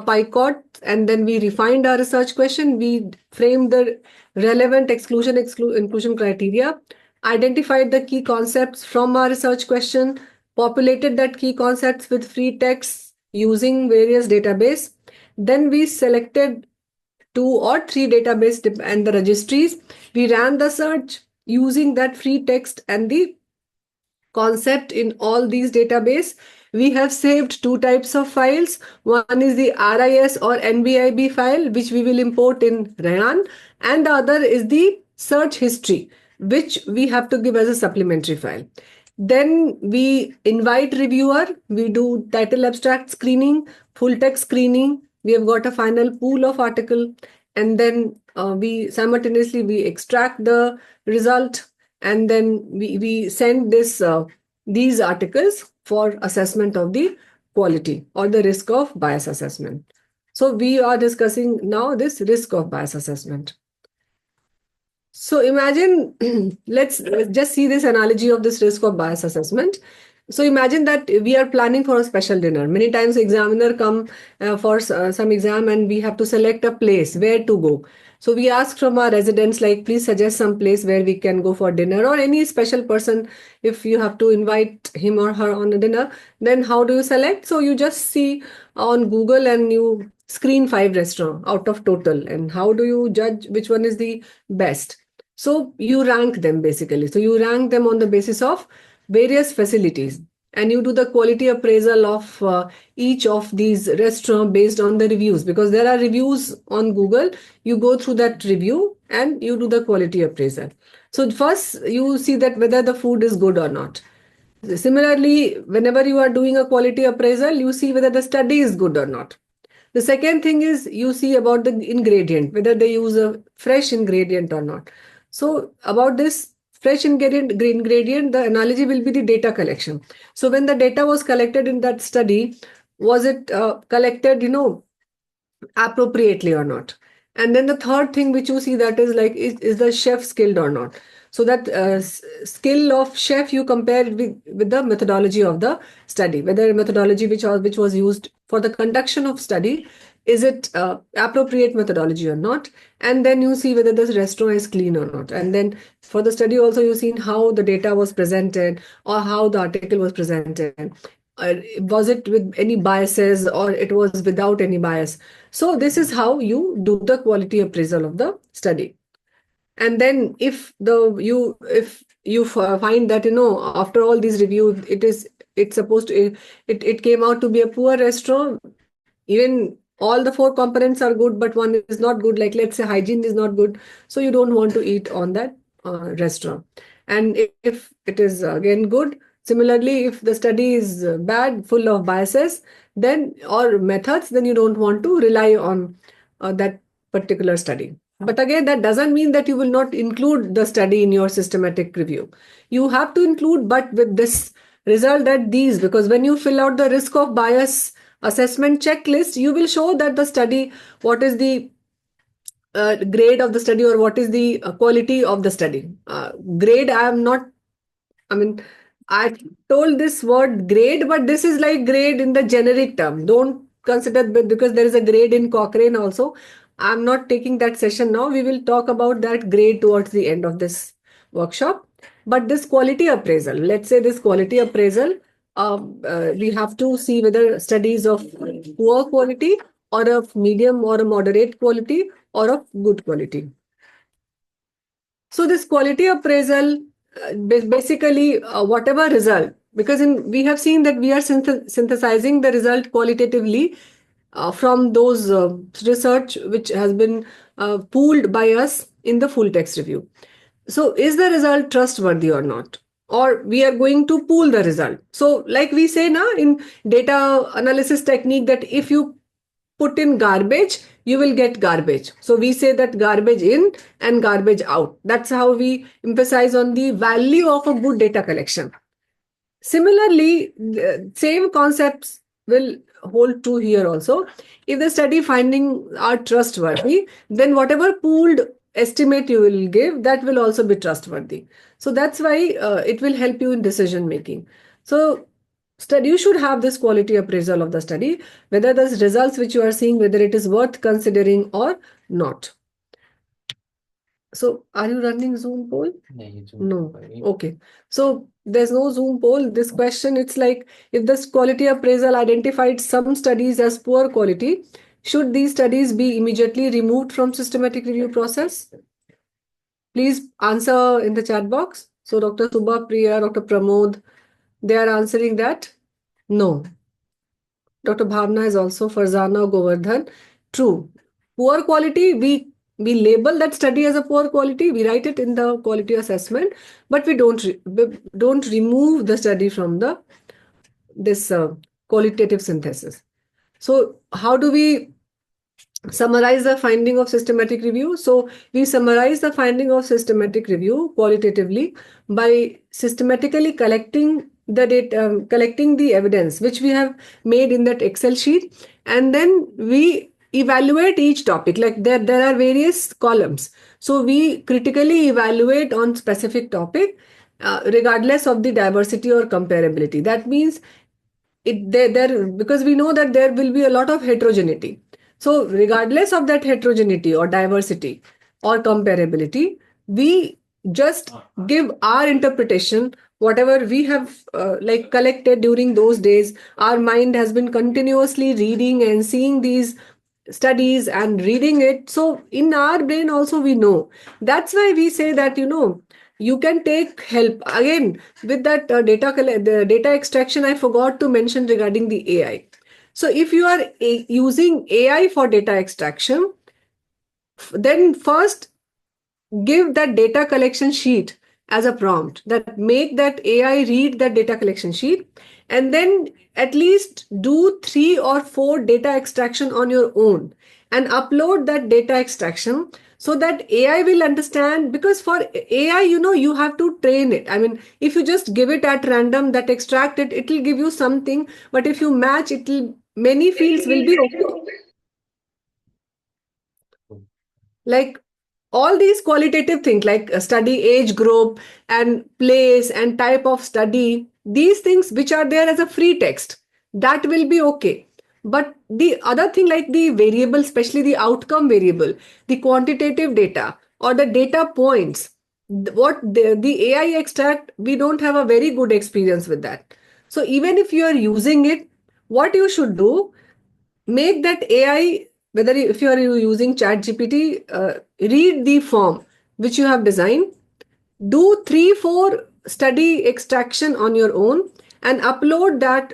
pie chart, and then we refined our research question. We framed the relevant inclusion criteria, identified the key concepts from our research question, populated that key concepts with free texts using various database. Then we selected 2 or 3 database and the registries. We ran the search using that free text and the concept in all these database. We have saved 2 types of files. One is the RIS or NBIB file, which we will import in Rayan, and the other is the search history, which we have to give as a supplementary file. Then we invite reviewer, we do title abstract screening, full text screening. We have got a final pool of article, and then we simultaneously we extract the result, and then we send these articles for assessment of the quality or the risk of bias assessment. So we are discussing now this risk of bias assessment. So imagine, let's just see this analogy of this risk of bias assessment. So imagine that we are planning for a special dinner. Many times examiner come for some exam, and we have to select a place where to go. So we ask from our residents, like, please suggest some place where we can go for dinner, or any special person. If you have to invite him or her on a dinner, then how do you select? So you just see on Google and you screen 5 restaurants out of total. And how do you judge which one is the best? So you rank them basically. So you rank them on the basis of various facilities, and you do the quality appraisal of each of these restaurants based on the reviews, because there are reviews on Google. You go through that review and you do the quality appraisal. So first you see that whether the food is good or not. Similarly, whenever you are doing a quality appraisal, you see whether the study is good or not. The second thing is you see about the ingredient, whether they use a fresh ingredient or not. So about this fresh ingredient, the analogy will be the data collection. So when the data was collected in that study, was it collected, appropriately or not? And then the third thing which you see, that is like, is the chef skilled or not? So that skill of chef you compare with the methodology of the study, whether methodology which was used for the conduction of study is it appropriate methodology or not, and then you see whether the restaurant is clean or not. And then for the study also you've seen how the data was presented or how the article was presented. Was it with any biases or it was without any bias? So this is how you do the quality appraisal of the study. And then if you find that after all these reviews it's supposed to it came out to be a poor restaurant, even all the four components are good but one is not good, like let's say hygiene is not good, so you don't want to eat on that restaurant. And if it is again good, similarly if the study is bad, full of biases, then or methods, then you don't want to rely on that particular study. But again, that doesn't mean that you will not include the study in your systematic review. You have to include, but with this result that these, because when you fill out the risk of bias assessment checklist, you will show that the study, what is the grade of the study or what is the quality of the study. Grade, I mean, I told this word grade, but this is like grade in the generic term. Don't consider, because there is a grade in Cochrane also. I'm not taking that session now. We will talk about that grade towards the end of this workshop. But this quality appraisal, let's say this quality appraisal, we have to see whether studies of poor quality or of medium or a moderate quality or of good quality. So this quality appraisal, basically whatever result, because we have seen that we are synthesizing the result qualitatively from those research which has been pooled by us in the full text review. So is the result trustworthy or not? Or we are going to pool the result. So like we say now in data analysis technique that if you put in garbage, you will get garbage. So we say that garbage in and garbage out. That's how we emphasize on the value of a good data collection. Similarly, the same concepts will hold true here also. If the study findings are trustworthy, then whatever pooled estimate you will give, that will also be trustworthy. So that's why it will help you in decision making. So study, you should have this quality appraisal of the study, whether the results which you are seeing, whether it is worth considering or not. So are you running Zoom poll? No. Okay. So there's no Zoom poll. This question, it's like if this quality appraisal identified some studies as poor quality, should these studies be immediately removed from systematic review process? Please answer in the chat box. So Dr. Subha Priya, Dr. Pramod, they are answering that. No. Dr. Bhavna is also Farzana Govardhan. True. Poor quality, we label that study as a poor quality. We write it in the quality assessment, but we don't remove the study from the this qualitative synthesis. So how do we summarize the finding of systematic review? So we summarize the finding of systematic review qualitatively by systematically collecting the data, collecting the evidence which we have made in that Excel sheet, and then we evaluate each topic. Like there are various columns, so we critically evaluate on specific topic regardless of the diversity or comparability. That means there because we know that there will be a lot of heterogeneity. So regardless of that heterogeneity or diversity or comparability, we just give our interpretation, whatever we have like collected during those days. Our mind has been continuously reading and seeing these studies and reading it. So in our brain also we know. That's why we say that you can take help again with that the data extraction. I forgot to mention regarding the AI. So if you are using AI for data extraction, then first give that data collection sheet as a prompt, that make that AI read that data collection sheet, and then at least do 3 or 4 data extraction on your own and upload that data extraction so that AI will understand. Because for AI, you have to train it. I mean, if you just give it at random, that extract it, it will give you something, but if you match, it will, many fields will be okay. Like all these qualitative things like study age group and place and type of study, these things which are there as a free text, that will be okay. But the other thing, like the variable, especially the outcome variable, the quantitative data or the data points, what the AI extract, we don't have a very good experience with that. So even if you are using it, what you should do, make that AI, whether if you are using ChatGPT, read the form which you have designed, do 3 4 study extraction on your own and upload that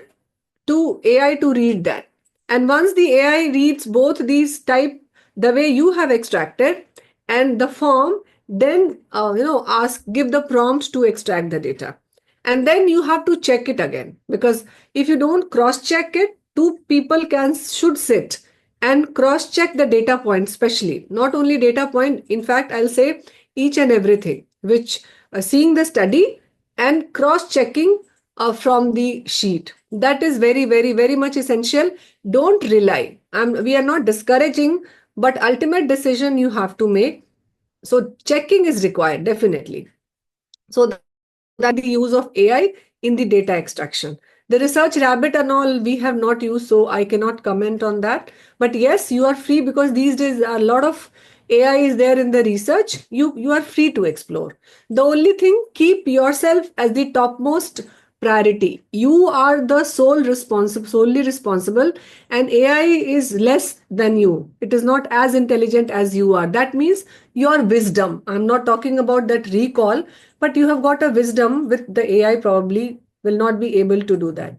to AI to read that. And once the AI reads both these type, the way you have extracted and the form, then ask, give the prompt to extract the data. And then you have to check it again, because if you don't cross check it, two people can should sit and cross check the data point, especially not only data point, in fact I'll say each and everything which seeing the study and cross checking from the sheet. That is very, very, very much essential. Don't rely. We are not discouraging, but ultimate decision you have to make. So checking is required, definitely. So that is the use of AI in the data extraction. The research rabbit and all we have not used, so I cannot comment on that. But yes, you are free, because these days a lot of AI is there in the research. You are free to explore. The only thing, keep yourself as the topmost priority. You are the solely responsible, and AI is less than you. It is not as intelligent as you are. That means your wisdom. I'm not talking about that recall, but you have got a wisdom with the AI probably will not be able to do that.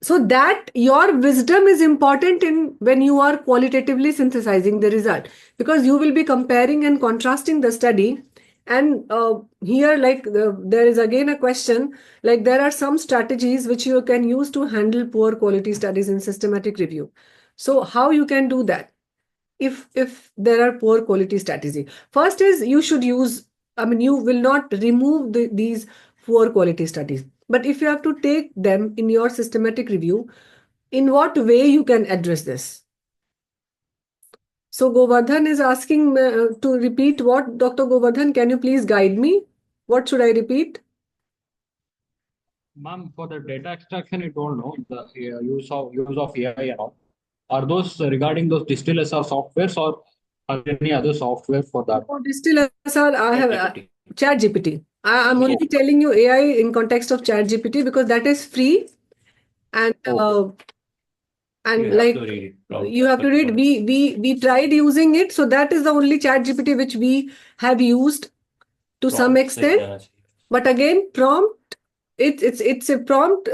So that your wisdom is important in when you are qualitatively synthesizing the result, because you will be comparing and contrasting the study. And here, like there is again a question, like there are some strategies which you can use to handle poor quality studies in systematic review. So how you can do that? If there are poor quality strategy, first is you should use, I mean, you will not remove these poor quality studies, but if you have to take them in your systematic review, in what way you can address this? So Govardhan is asking to repeat what. Dr. Govardhan, can you please guide me? What should I repeat? Ma'am, for the data extraction, you don't know the use of AI and all. Are those regarding those distillers or softwares, or are there any other software for that? For distillers, I have ChatGPT. chat gpt. I'm only Okay. telling you AI in context of chat gpt, because that is free. And Okay. and You have like to read it from you have to read, the we tried using it, so that is the only chat gpt which we have used to some prompt extent. section. But again, prompt, it's a prompt,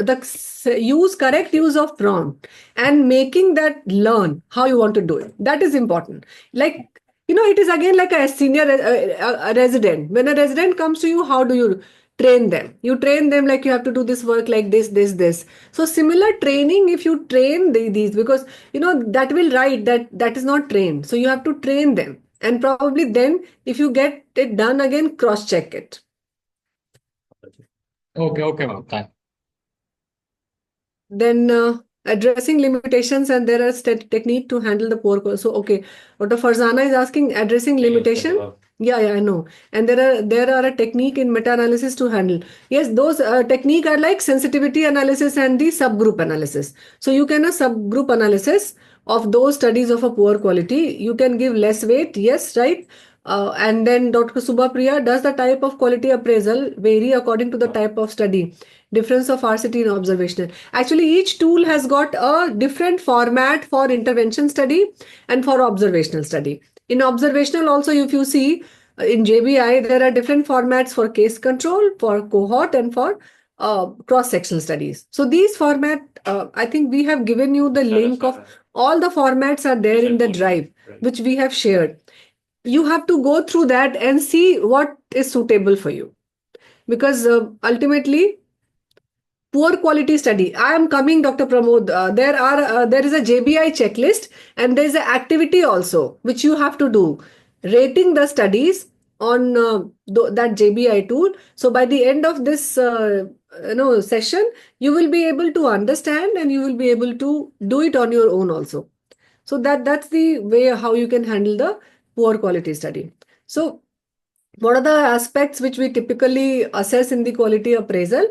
use correct use of prompt and making that learn how you want to do it, that is important. Like, it is again like a senior a resident. When a resident comes to you, how do you train them? You train them like you have to do this work like this. So similar training, if you train these, because that will write that is not trained, so you have to train them, and probably then if you get it done again, cross check it. Okay, ma'am. Thank Then addressing limitations, and there are technique to handle the poor so okay, Dr. Farzana is asking addressing you. limitation. Yeah, I know. And there are a technique in meta-analysis to handle. Yes, those technique are like sensitivity analysis and the subgroup analysis. So you can a subgroup analysis of those studies of a poor quality. You can give less weight. Yes, right. And then Dr. Subhapriya, does the type of quality appraisal vary according to the type of study? Difference of RCT and observational. Actually, each tool has got a different format for intervention study and for observational study. In observational also, if you see in JBI, there are different formats for case control, for cohort, and for cross-sectional studies. So these format, I think we have given you the link of all the formats are there in the drive, which we have shared. You have to go through that and see what is suitable for you, because ultimately poor quality study, I am coming, Dr. Pramod. There is a JBI checklist, and there is an activity also which you have to do, rating the studies on that JBI tool. So by the end of this session, you will be able to understand, and you will be able to do it on your own also. So that's the way how you can handle the poor quality study. So what are the aspects which we typically assess in the quality appraisal?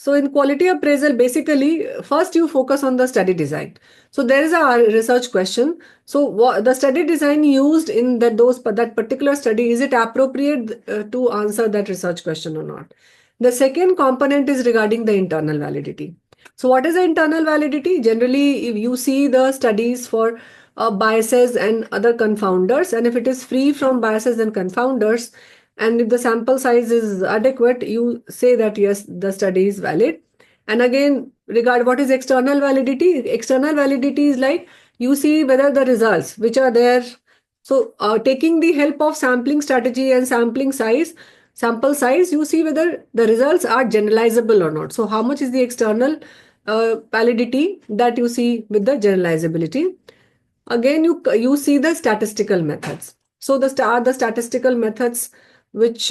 So in quality appraisal, basically, first you focus on the study design. So there is a research question. So what the study design used in that particular study, is it appropriate to answer that research question or not? The second component is regarding the internal validity. So what is the internal validity? Generally, if you see the studies for biases and other confounders, and if it is free from biases and confounders, and if the sample size is adequate, you say that yes, the study is valid. And again, regard what is external validity. External validity is like you see whether the results which are there. So taking the help of sampling strategy and sample size, you see whether the results are generalizable or not. So how much is the external validity that you see with the generalizability. Again, you see the statistical methods. So the statistical methods which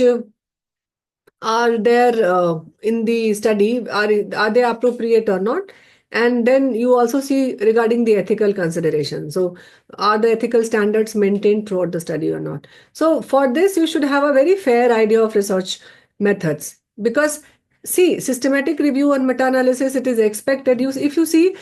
are there in the study, are they appropriate or not? And then you also see regarding the ethical consideration. So are the ethical standards maintained throughout the study or not? So for this, you should have a very fair idea of research methods, because see, systematic review and meta-analysis, it is expected. If you see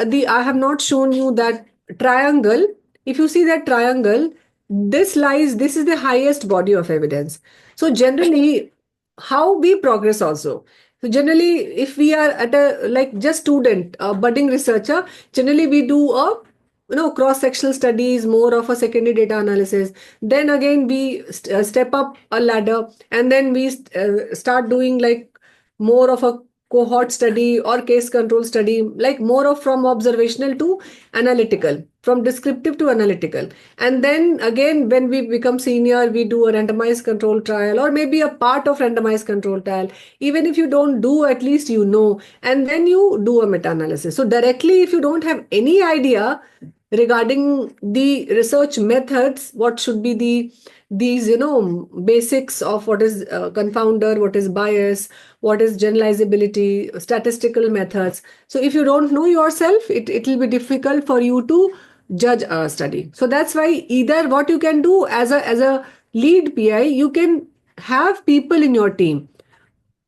the I have not shown you that triangle. If you see that triangle, this is the highest body of evidence. So generally, how we progress also. So generally, if we are at a like just student, budding researcher, generally we do a cross-sectional studies, more of a secondary data analysis. Then again, we step up a ladder, and then we start doing like more of a cohort study or case control study, like more of from observational to analytical, from descriptive to analytical. And then again, when we become senior, we do a randomized control trial or maybe a part of randomized control trial. Even if you don't do, at least you know, and then you do a meta-analysis. So directly, if you don't have any idea regarding the research methods, what should be these basics of what is confounder, what is bias, what is generalizability, statistical methods. So if you don't know yourself, it will be difficult for you to judge a study. So that's why either what you can do as a lead PI, you can have people in your team.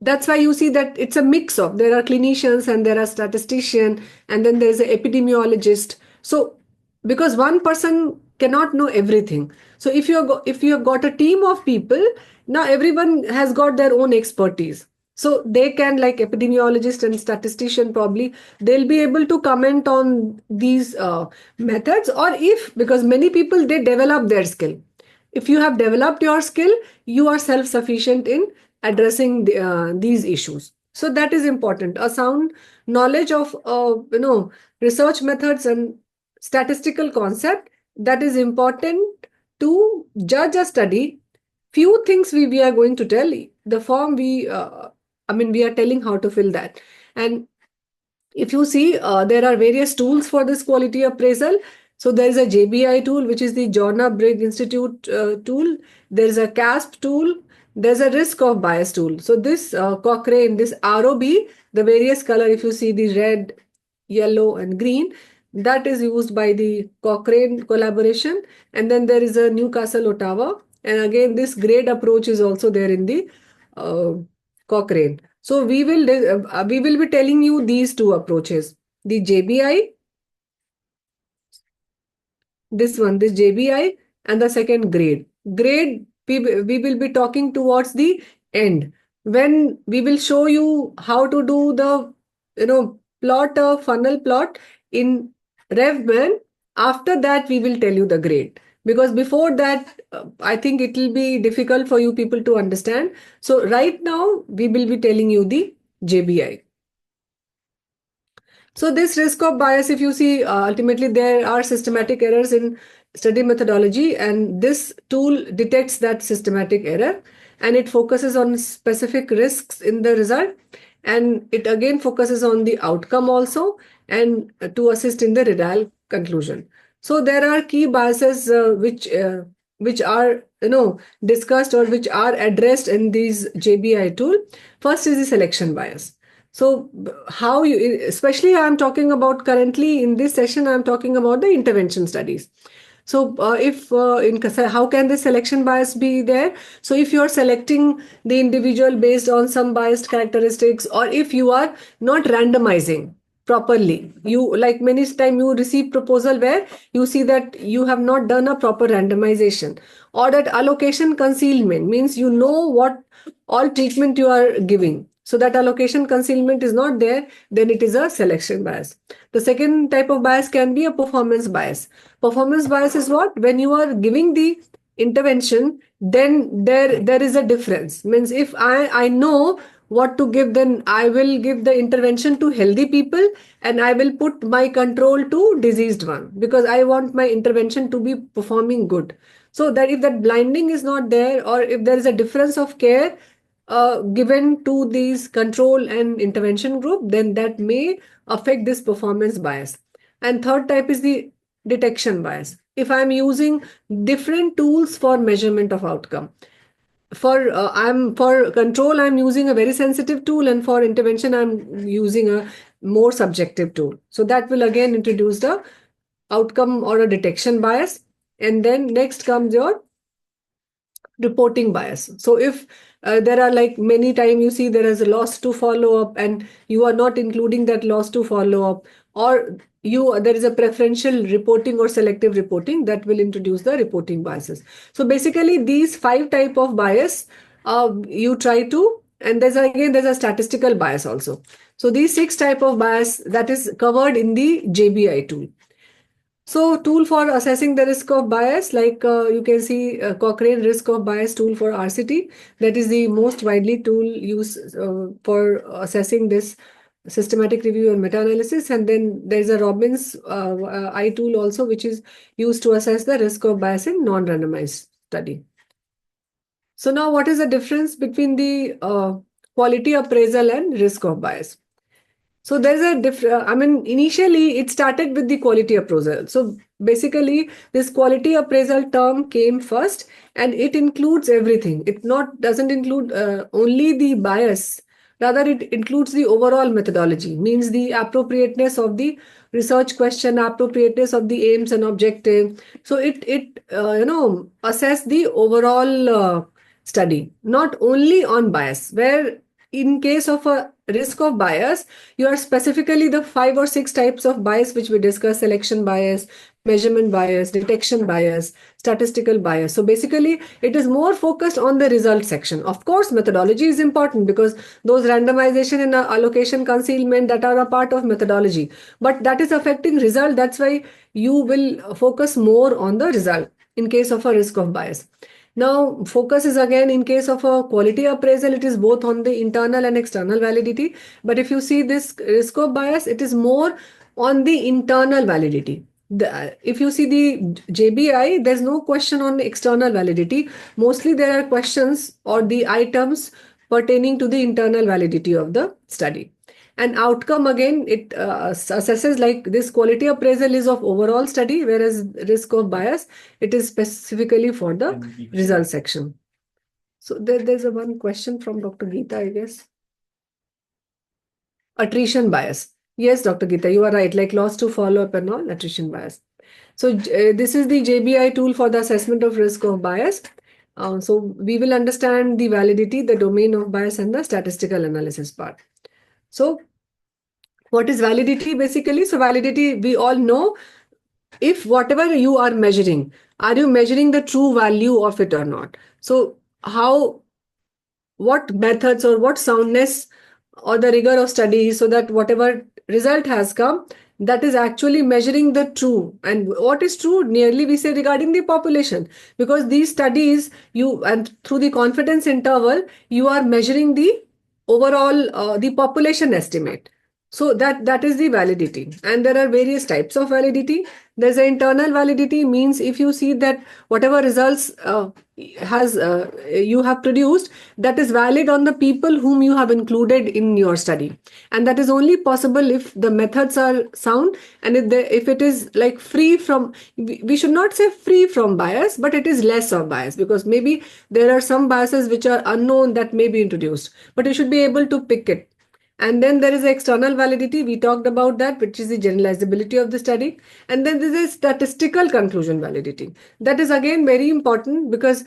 That's why you see that it's a mix of, there are clinicians and there are statistician, and then there's an epidemiologist. So because one person cannot know everything, so if you have got a team of people, now everyone has got their own expertise. So they can, like epidemiologist and statistician, probably they'll be able to comment on these methods, or if, because many people, they develop their skill. If you have developed your skill, you are self-sufficient in addressing these issues. So that is important. A sound knowledge of research methods and statistical concept, that is important to judge a study. Few things we are going to tell. The form we are telling how to fill that. And if you see, there are various tools for this quality appraisal. So there is a JBI tool, which is the Joanna Briggs Institute tool. There is a CASP tool. There's a risk of bias tool. So this Cochrane, this ROB, the various color, if you see the red, yellow, and green, that is used by the Cochrane collaboration. And then there is a Newcastle, Ottawa. And again, this grade approach is also there in the Cochrane. So we will be telling you these two approaches: the JBI, this JBI, and the second grade. Grade we will be talking towards the end, when we will show you how to do the plot a funnel plot in RevMan. After that, we will tell you the grade, because before that, I think it will be difficult for you people to understand. So right now, we will be telling you the JBI. So this risk of bias, if you see, ultimately there are systematic errors in study methodology, and this tool detects that systematic error, and it focuses on specific risks in the result, and it again focuses on the outcome also, and to assist in the real conclusion. So there are key biases which are discussed or which are addressed in these JBI tool. First is the selection bias. So how you, especially I'm talking about currently in this session, I'm talking about the intervention studies. So if how can the selection bias be there? So if you are selecting the individual based on some biased characteristics, or if you are not randomizing properly, you like many time you receive proposal where you see that you have not done a proper randomization, or that allocation concealment means you know what all treatment you are giving, so that allocation concealment is not there, then it is a selection bias. The second type of bias can be a performance bias. Performance bias is what? When you are giving the intervention, then there is a difference. Means if I know what to give, then I will give the intervention to healthy people, and I will put my control to diseased one, because I want my intervention to be performing good. So that if that blinding is not there, or if there is a difference of care given to these control and intervention group, then that may affect this performance bias. And third type is the detection bias. If I'm using different tools for measurement of outcome, for control I'm using a very sensitive tool, and for intervention I'm using a more subjective tool, so that will again introduce the outcome or a detection bias. And then next comes your reporting bias. So if there are like many time you see there is a loss to follow up, and you are not including that loss to follow up, or there is a preferential reporting or selective reporting, that will introduce the reporting biases. So basically these 5 type of bias you try to, and there's a statistical bias also. So these 6 type of bias that is covered in the JBI tool. So tool for assessing the risk of bias, like you can see Cochrane risk of bias tool for RCT. That is the most widely tool used for assessing this systematic review and meta-analysis. And then there's a Robbins I tool also, which is used to assess the risk of bias in non-randomized study. So now what is the difference between the quality appraisal and risk of bias? So there's a initially it started with the quality appraisal. So basically, this quality appraisal term came first, and it includes everything. It not doesn't include only the bias. Rather, it includes the overall methodology, means the appropriateness of the research question, appropriateness of the aims and objective. So it assess the overall study, not only on bias. Where in case of a risk of bias, you are specifically the 5 or 6 types of bias which we discussed: selection bias, measurement bias, detection bias, statistical bias. So basically it is more focused on the result section. Of course methodology is important, because those randomization and allocation concealment, that are a part of methodology, but that is affecting result. That's why you will focus more on the result in case of a risk of bias. Now, focus is again in case of a quality appraisal, it is both on the internal and external validity. But if you see this risk of bias, it is more on the internal validity. If you see the JBI, there's no question on external validity. Mostly there are questions or the items pertaining to the internal validity of the study. And outcome, again, it assesses like this quality appraisal is of overall study, whereas risk of bias, it is specifically for the result section. So there's a one question from Dr. Geeta, I guess. Attrition bias. Yes, Dr. Geeta, you are right. Like loss to follow up and all, attrition bias. So this is the JBI tool for the assessment of risk of bias. So we will understand the validity, the domain of bias, and the statistical analysis part. So what is validity basically? So validity, we all know, if whatever you are measuring, are you measuring the true value of it or not? So what methods or what soundness or the rigor of study, so that whatever result has come, that is actually measuring the true. And what is true? Nearly we say regarding the population, because these studies, and through the confidence interval, you are measuring the overall the population estimate. So that is the validity. And there are various types of validity. There's an internal validity, means if you see that whatever results you have produced, that is valid on the people whom you have included in your study. And that is only possible if the methods are sound, and if it is like free from, we should not say free from bias, but it is less of bias, because maybe there are some biases which are unknown that may be introduced, but you should be able to pick it. And then there is external validity. We talked about that, which is the generalizability of the study. And then there is statistical conclusion validity. That is again very important because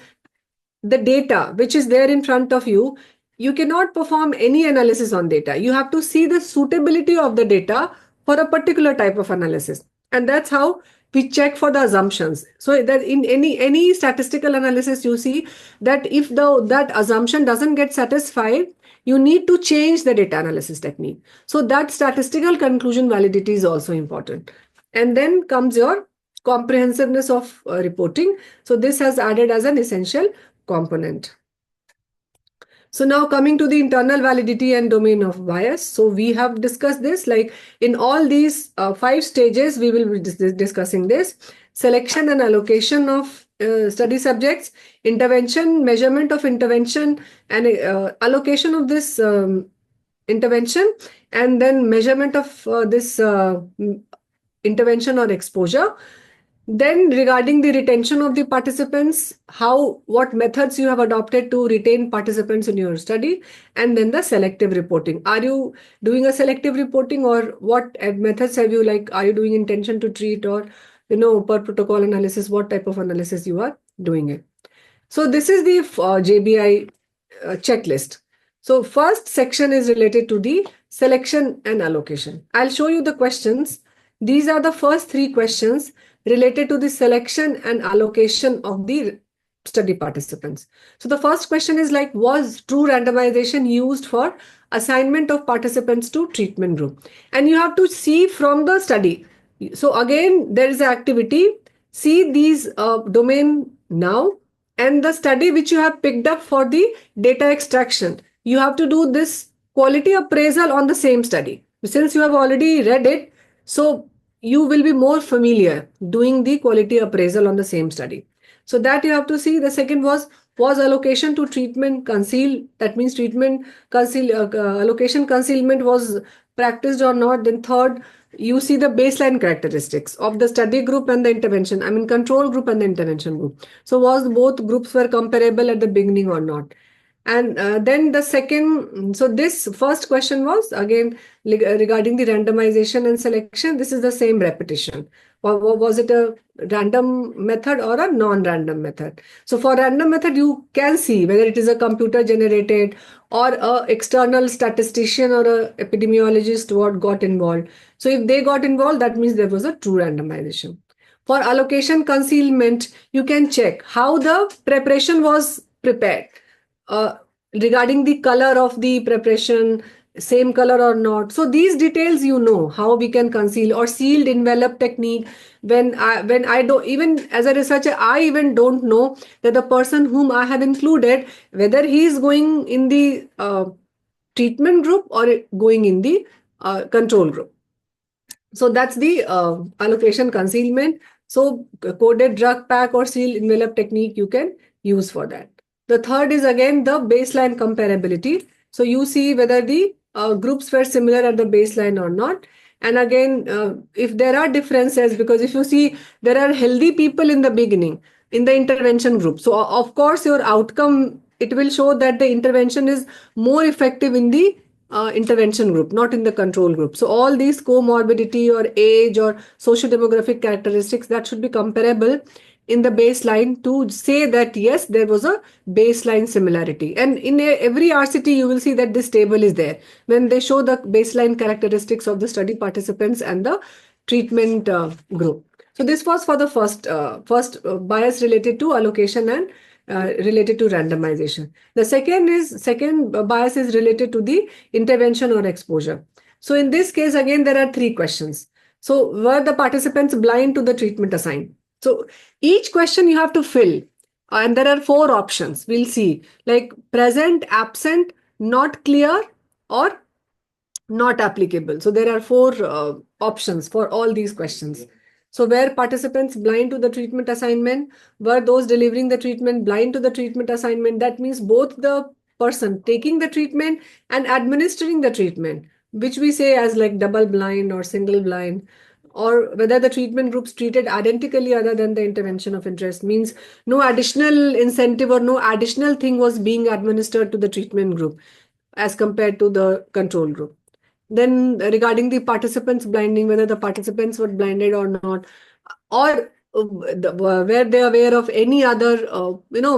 the data which is there in front of you, you cannot perform any analysis on data. You have to see the suitability of the data for a particular type of analysis. And that's how we check for the assumptions. So that in any statistical analysis, you see that if that assumption doesn't get satisfied, you need to change the data analysis technique. So that statistical conclusion validity is also important. And then comes your comprehensiveness of reporting. So this has added as an essential component. So now coming to the internal validity and domain of bias. So we have discussed this, like in all these 5 stages, we will be discussing this. Selection and allocation of study subjects, intervention, measurement of intervention, and allocation of this intervention, and then measurement of this intervention or exposure. Then regarding the retention of the participants, what methods you have adopted to retain participants in your study, and then the selective reporting. Are you doing a selective reporting, or what methods have you, like, are you doing intention to treat, or, per protocol analysis, what type of analysis you are doing it? So this is the JBI checklist. So first section is related to the selection and allocation. I'll show you the questions. These are the first 3 questions related to the selection and allocation of the study participants. So the first question is like, was true randomization used for assignment of participants to treatment group? And you have to see from the study. So again, there is an activity. See these domain now, and the study which you have picked up for the data extraction. You have to do this quality appraisal on the same study. Since you have already read it, so you will be more familiar doing the quality appraisal on the same study. So that you have to see. The second was allocation to treatment conceal. That means treatment allocation concealment was practiced or not. Then third, you see the baseline characteristics of the study group and the intervention. I mean control group and the intervention group. So was both groups were comparable at the beginning or not? And then the second, so this first question was again regarding the randomization and selection. This is the same repetition. Or was it a random method or a non-random method? So for random method, you can see whether it is a computer generated or a external statistician or a epidemiologist what got involved. So if they got involved, that means there was a true randomization. For allocation concealment, you can check how the preparation was prepared. Regarding the color of the preparation, same color or not. So these details, how we can conceal, or sealed envelope technique. When I don't, even as a researcher, I even don't know that the person whom I have included, whether he is going in the treatment group or going in the control group. So that's the allocation concealment. So coded drug pack or sealed envelope technique you can use for that. The third is again the baseline comparability. So you see whether the groups were similar at the baseline or not. And again, if there are differences, because if you see there are healthy people in the beginning in the intervention group. So of course your outcome, it will show that the intervention is more effective in the intervention group, not in the control group. So all these comorbidity or age or socio-demographic characteristics that should be comparable in the baseline to say that yes, there was a baseline similarity. And in every RCT, you will see that this table is there when they show the baseline characteristics of the study participants and the treatment group. So this was for the first bias related to allocation and related to randomization. The second bias is related to the intervention or exposure. So in this case, again, there are 3 questions. So were the participants blind to the treatment assigned? So each question you have to fill, and there are 4 options. We'll see, like present, absent, not clear, or not applicable. So there are 4 options for all these questions. So were participants blind to the treatment assignment? Were those delivering the treatment blind to the treatment assignment? That means both the person taking the treatment and administering the treatment, which we say as like double blind or single blind, or whether the treatment groups treated identically other than the intervention of interest, means no additional incentive or no additional thing was being administered to the treatment group as compared to the control group. Then regarding the participants blinding, whether the participants were blinded or not, or were they aware of any other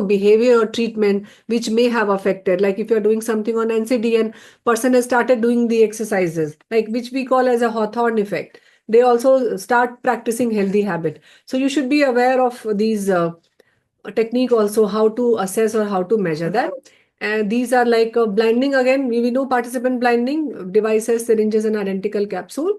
behavior or treatment which may have affected, like if you're doing something on NCD and person has started doing the exercises, like which we call as a Hawthorne effect, they also start practicing healthy habit. So you should be aware of these technique also, how to assess or how to measure that. And these are like blinding. Again, we know participant blinding, devices, syringes, and identical capsule.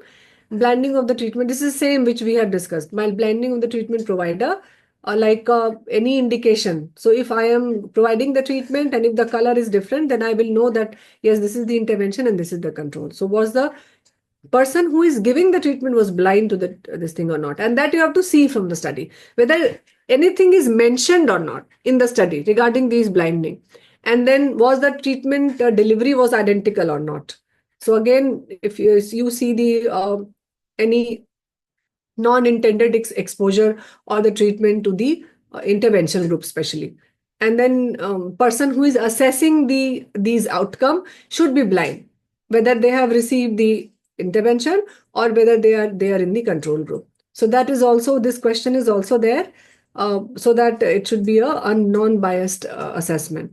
Blinding of the treatment, this is the same which we have discussed. While blinding of the treatment provider, any indication. So if I am providing the treatment and if the color is different, then I will know that yes, this is the intervention and this is the control. So was the person who is giving the treatment was blind to this thing or not, and that you have to see from the study whether anything is mentioned or not in the study regarding these blinding, and then was the treatment delivery was identical or not. So again, if you see the any non-intended exposure or the treatment to the intervention group especially, and then person who is assessing these outcome should be blind, whether they have received the intervention or whether they are in the control group. So that is also, this question is also there, so that it should be a non-biased assessment.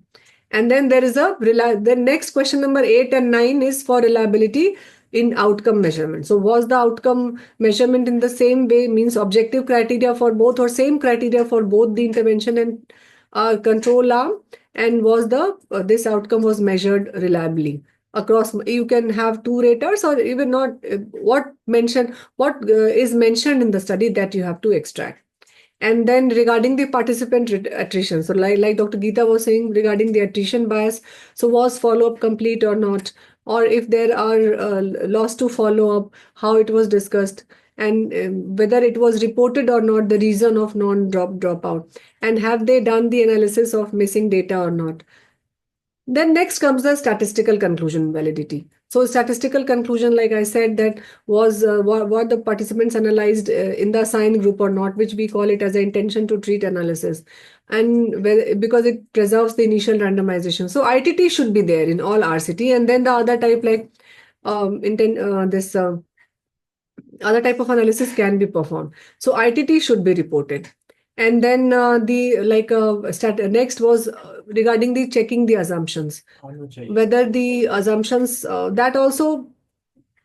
And then there is the next question number 8 and 9 is for reliability in outcome measurement. So was the outcome measurement in the same way, means objective criteria for both or same criteria for both the intervention and control arm, and was this outcome was measured reliably across. You can have two raters or even not, what is mentioned in the study that you have to extract. And then regarding the participant attrition, so like Dr. Geeta was saying regarding the attrition bias, so was follow-up complete or not? Or if there are loss to follow-up, how it was discussed, and whether it was reported or not, the reason of dropout, and have they done the analysis of missing data or not? Then next comes the statistical conclusion validity. So statistical conclusion, like I said, that was what the participants analyzed in the assigned group or not, which we call it as an intention to treat analysis, and because it preserves the initial randomization. So ITT should be there in all RCT, and then the other type like this other type of analysis can be performed. So ITT should be reported. And then next was regarding the checking the assumptions, whether the assumptions that also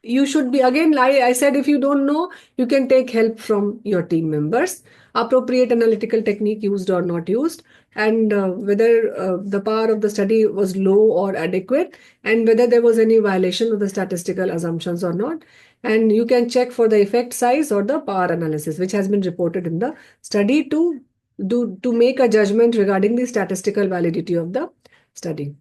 you should be, again, I said, if you don't know, you can take help from your team members, appropriate analytical technique used or not used, and whether the power of the study was low or adequate, and whether there was any violation of the statistical assumptions or not. And you can check for the effect size or the power analysis, which has been reported in the study to make a judgment regarding the statistical validity of the study.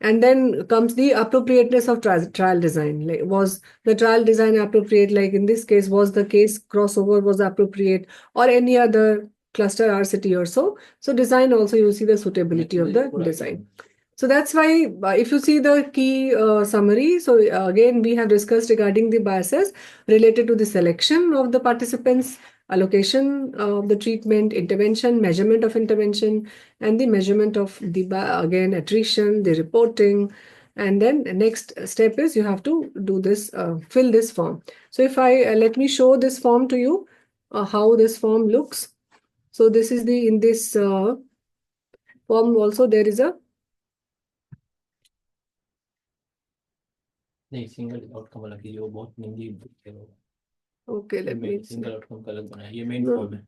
And then comes the appropriateness of trial design. Like, was the trial design appropriate? Like in this case, was the case crossover was appropriate, or any other cluster RCT or so? So design also, you see the suitability of the design. So that's why if you see the key summary, so again, we have discussed regarding the biases related to the selection of the participants, allocation of the treatment, intervention, measurement of intervention, and the measurement of the, again, attrition, the reporting. And then the next step is you have to do this, fill this form. So if let me show this form to you, how this form looks. So this is in this form also there is a नहीं single outcome अलग है, ये बहुत महंगी है। okay, let me single outcome का अलग बना है, ये मेन फॉर्म है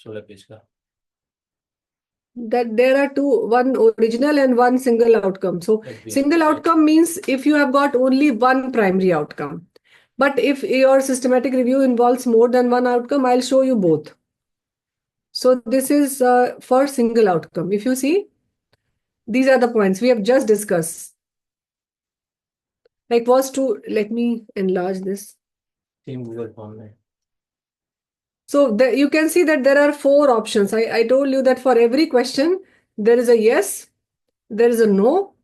16 पेज का। That there are one original and one single outcome. So single outcome means if you have got only one primary outcome. But if your systematic review involves more than one outcome, I'll show you both. So this is for single outcome. If you see, these are the points we have just discussed. Like let me enlarge this. Same Google form है. So you can see that there are 4 options. I told you that for every question, there is a yes, there is a no,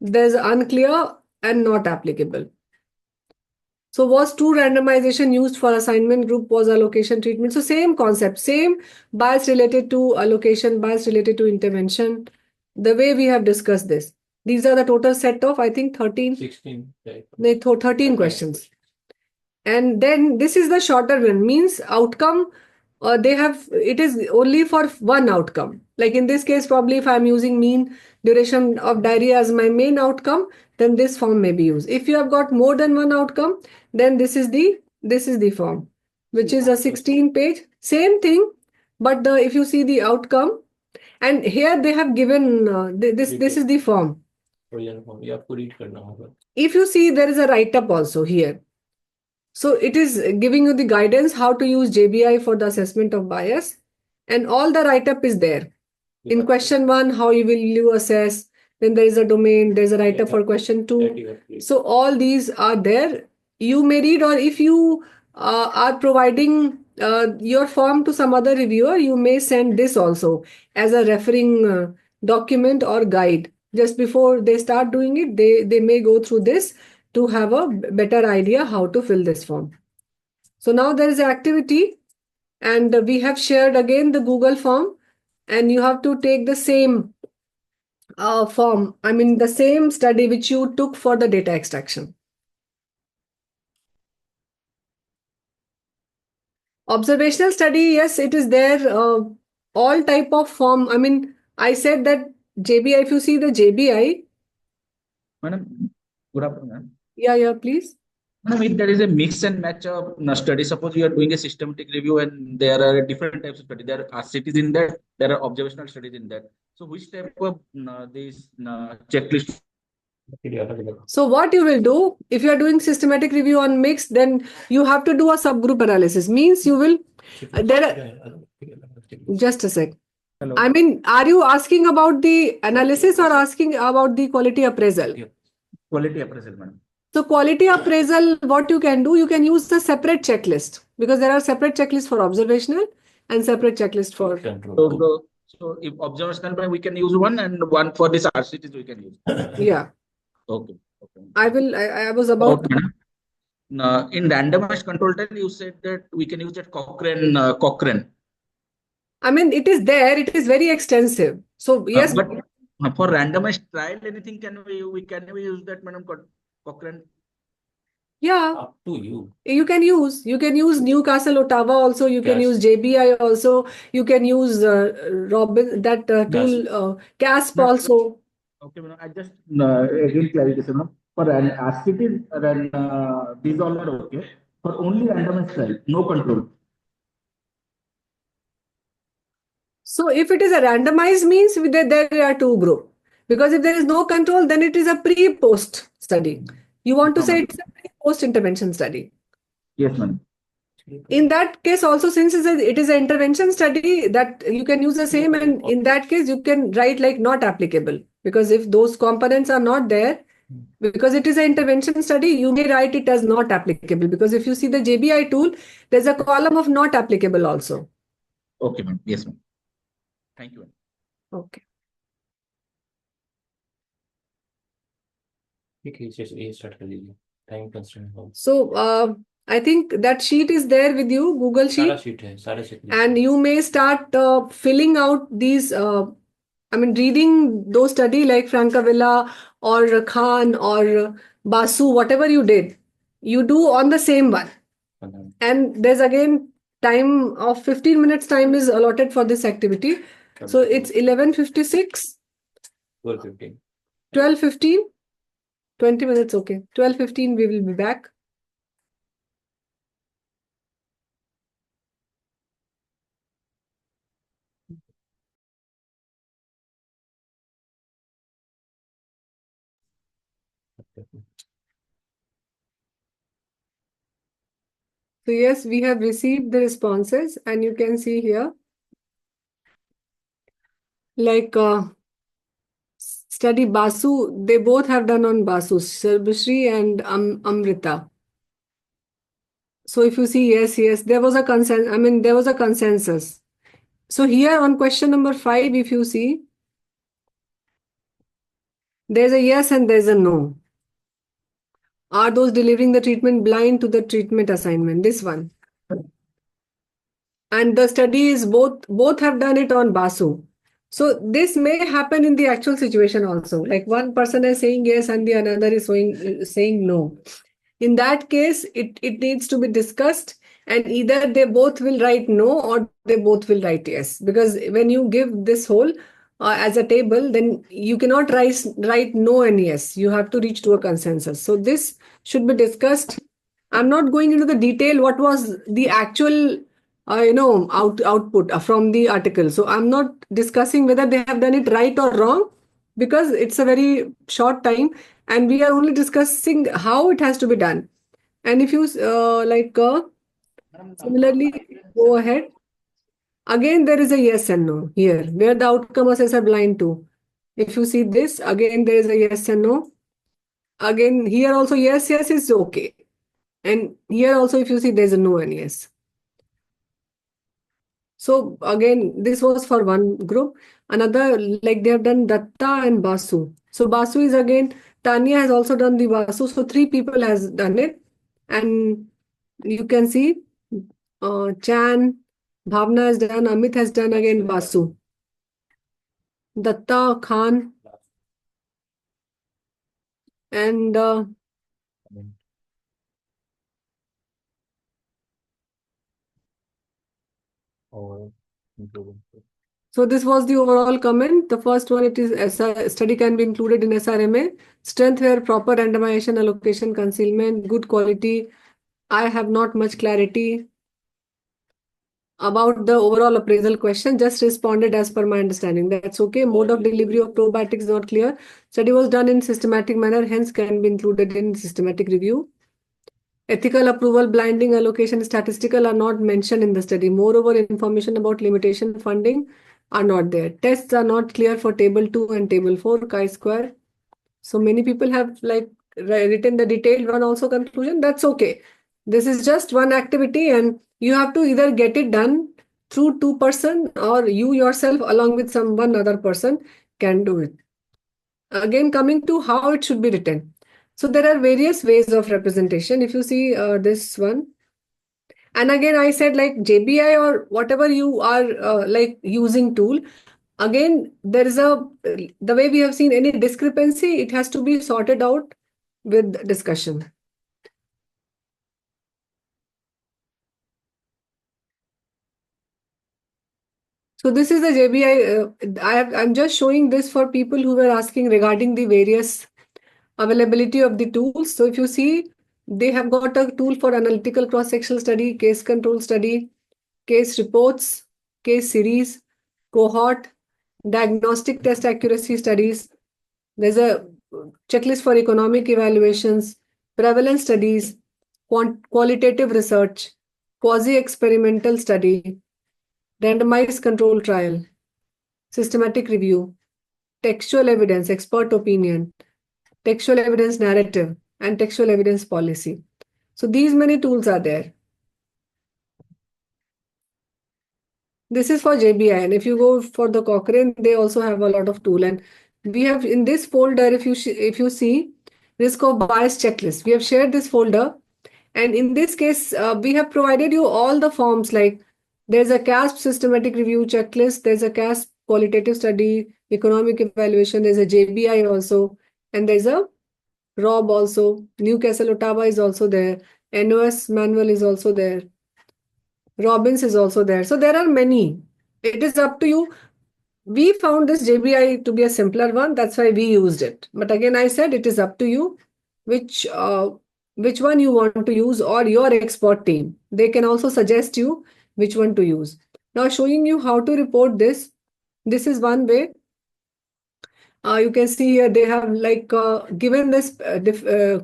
there is unclear and not applicable. So was true randomization used for assignment group, was allocation treatment? So same concept, same bias related to allocation, bias related to intervention, the way we have discussed this. These are the total set of, I think, 13, 16. Right. 13 questions. And then this is the shorter one, means outcome, it is only for one outcome. Like in this case, probably if I'm using mean duration of diarrhea as my main outcome, then this form may be used. If you have got more than one outcome, then this is the form, which is a 16 page, same thing, but if you see the outcome, and here they have given this is the form. Original form. You have to read करना होगा. If you see, there is a write-up also here. So it is giving you the guidance how to use JBI for the assessment of bias, and all the write-up is there. In question 1, how you assess, then there is a domain, there's a write-up for question 2. So all these are there. You may read, or if you are providing your form to some other reviewer, you may send this also as a referring document or guide. Just before they start doing it, they may go through this to have a better idea how to fill this form. So now there is an activity, and we have shared again the Google form, and you have to take the same form, I mean the same study which you took for the data extraction. Observational study, yes, it is there, all type of form. I mean, I said that JBI, if you see the JBI. Madam, good afternoon. Yeah, please. Madam, if there is a mix and match of study, suppose you are doing a systematic review and there are different types of study. There are cities in that, there are observational studies in that. So which type of this checklist? So what you will do, if you are doing systematic review on mix, then you have to do a subgroup analysis. Means you will, just a sec. Hello. I mean, are you asking about the analysis or asking about the quality appraisal? Quality appraisal, madam. So quality appraisal, what you can do, you can use the separate checklist, because there are separate checklists for observational and separate checklist for control. So if observational, we can use one, and one for this RCTs we can use. Yeah. Okay. I was about to. In randomized control trial, you said that we can use that Cochrane. I mean, it is there. It is very extensive. So yes. But for randomized trial, anything can we use that, madam, Cochrane? Yeah. Up to you. You can use Newcastle, Ottawa also. You can use JBI also. You can use Robin, that tool, CASP also. Okay, madam. I just again clarification. For RCT, these all are okay. For only randomized trial, no control. So if it is a randomized, means there are two groups. Because if there is no control, then it is a pre-post study. You want to say it's a pre-post intervention study. Yes, ma'am. In that case also, since it is an intervention study, that you can use the same, and in that case you can write like not applicable, because if those components are not there, because it is an intervention study, you may write it as not applicable, because if you see the JBI tool, there's a column of not applicable also. Okay, ma'am. Yes, ma'am. Thank you. Okay. Time constraint. So I think that sheet is there with you, Google sheet. And you may start filling out these, I mean, reading those study like Francavilla or Khan or Basu, whatever you did, you do on the same one. And there's again time of 15 minutes time is allotted for this activity. So it's 11:56. 12:15. 12:15. 20 minutes, okay. 12:15 we will be back. So yes, we have received the responses, and you can see here, like study Basu, they both have done on Basu, Sharbashri and Amrita. So if you see, yes, there was a consensus. I mean, there was a consensus. So here on question number 5, if you see, there's a yes and there's a no. Are those delivering the treatment blind to the treatment assignment? This one. And the study is both have done it on Basu. So this may happen in the actual situation also. Like one person is saying yes and the another is saying no. In that case, it needs to be discussed, and either they both will write no or they both will write yes. Because when you give this whole as a table, then you cannot write no and yes. You have to reach to a consensus. So this should be discussed. I'm not going into the detail what was the actual output from the article. So I'm not discussing whether they have done it right or wrong, because it's a very short time and we are only discussing how it has to be done. And if you similarly go ahead, again there is a yes and no here where the outcome assessors are blind to. If you see this, again there is a yes and no. Again here also yes is okay. And here also if you see there's a no and yes. So again, this was for one group. Another, like they have done Datta and Basu. So Basu is again, Tanya has also done the Basu. So three people has done it. And you can see Chan, Bhavna has done, Amit has done again Basu. Datta, Khan, and Or including. so this was the overall comment. The first one, it is study can be included in SRMA. Strength where proper randomization, allocation, concealment, good quality. I have not much clarity about the overall appraisal question, just responded as per my understanding. That's okay. Mode of delivery of probiotics not clear. Study was done in systematic manner, hence can be included in systematic review. Ethical approval, blinding, allocation, statistical are not mentioned in the study. Moreover, information about limitation funding are not there. Tests are not clear for table 2 and table 4, chi-square. So many people have written the detailed one also conclusion. That's okay. This is just one activity and you have to either get it done through 2% or you yourself along with one other person can do it. Again, coming to how it should be written. So there are various ways of representation. If you see this one, and again I said like JBI or whatever you are using tool, again there is the way we have seen any discrepancy, it has to be sorted out with discussion. So this is the JBI. I'm just showing this for people who were asking regarding the various availability of the tools. So if you see, they have got a tool for analytical cross-sectional study, case control study, case reports, case series, cohort, diagnostic test accuracy studies. There's a checklist for economic evaluations, prevalence studies, qualitative research, quasi-experimental study, randomized control trial, systematic review, textual evidence, expert opinion, textual evidence narrative, and textual evidence policy. So these many tools are there. This is for JBI, and if you go for the Cochrane, they also have a lot of tool. And we have in this folder, if you see, risk of bias checklist, we have shared this folder. And in this case, we have provided you all the forms, like there's a CASP systematic review checklist, there's a CASP qualitative study, economic evaluation, there's a JBI also, and there's a ROB also, Newcastle Ottawa is also there, NOS manual is also there, Robbins is also there. So there are many. It is up to you. We found this JBI to be a simpler one. That's why we used it. But again, I said it is up to you which one you want to use, or your expert team. They can also suggest you which one to use. Now showing you how to report this. This is one way. You can see here they have given this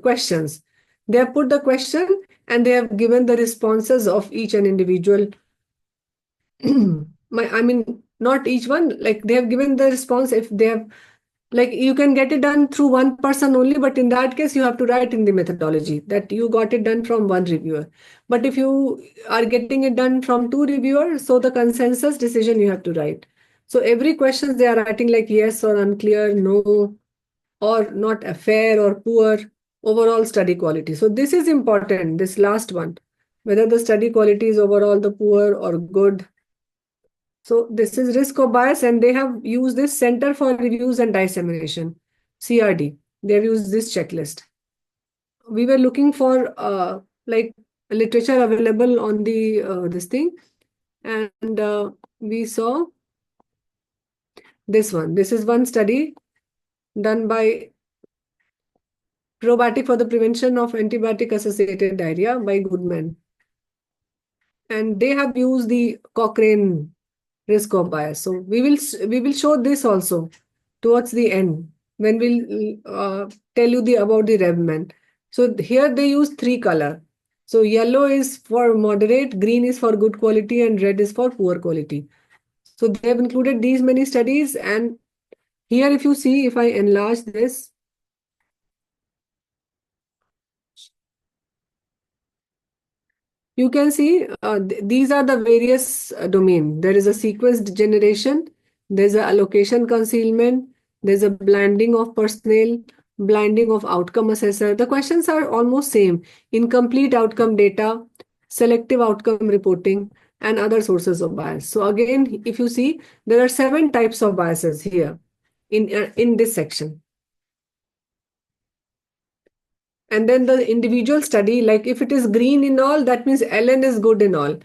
questions. They have put the question and they have given the responses of each and individual. I mean, not each one, like they have given the response. If they have, like, you can get it done through one person only, but in that case you have to write in the methodology that you got it done from one reviewer. But if you are getting it done from two reviewers, so the consensus decision you have to write. So every question they are writing like yes or unclear, no, or not a fair or poor, overall study quality. So this is important, this last one, whether the study quality is overall the poor or good. So this is risk of bias, and they have used this Center for Reviews and Dissemination, CRD. They have used this checklist. We were looking for like literature available on the this thing, and we saw this one. This is one study done by probiotic for the prevention of antibiotic-associated diarrhea by Goodman. And they have used the Cochrane risk of bias. So we will show this also towards the end when we'll tell you about the RevMan. So here they use 3 color. So yellow is for moderate, green is for good quality, and red is for poor quality. So they have included these many studies, and here if you see, if I enlarge this, you can see these are the various domain. There is a sequenced generation, there's a allocation concealment, there's a blinding of personnel, blinding of outcome assessor. The questions are almost same. Incomplete outcome data, selective outcome reporting, and other sources of bias. So again, if you see, there are 7 types of biases here in this section. And then the individual study, like if it is green in all, that means LN is good in all.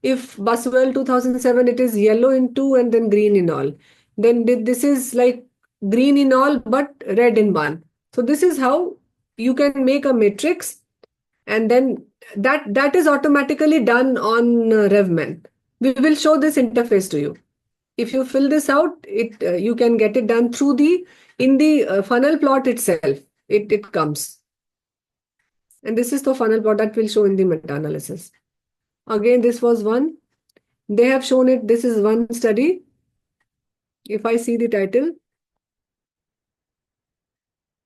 If Buswell 2007, it is yellow in 2 and then green in all. Then this is like green in all, but red in 1. So this is how you can make a matrix, and then that is automatically done on RevMan. We will show this interface to you. If you fill this out, you can get it done through in the funnel plot itself. It comes. And this is the funnel plot that will show in the meta-analysis. Again, this was one. They have shown it. This is one study. If I see the title.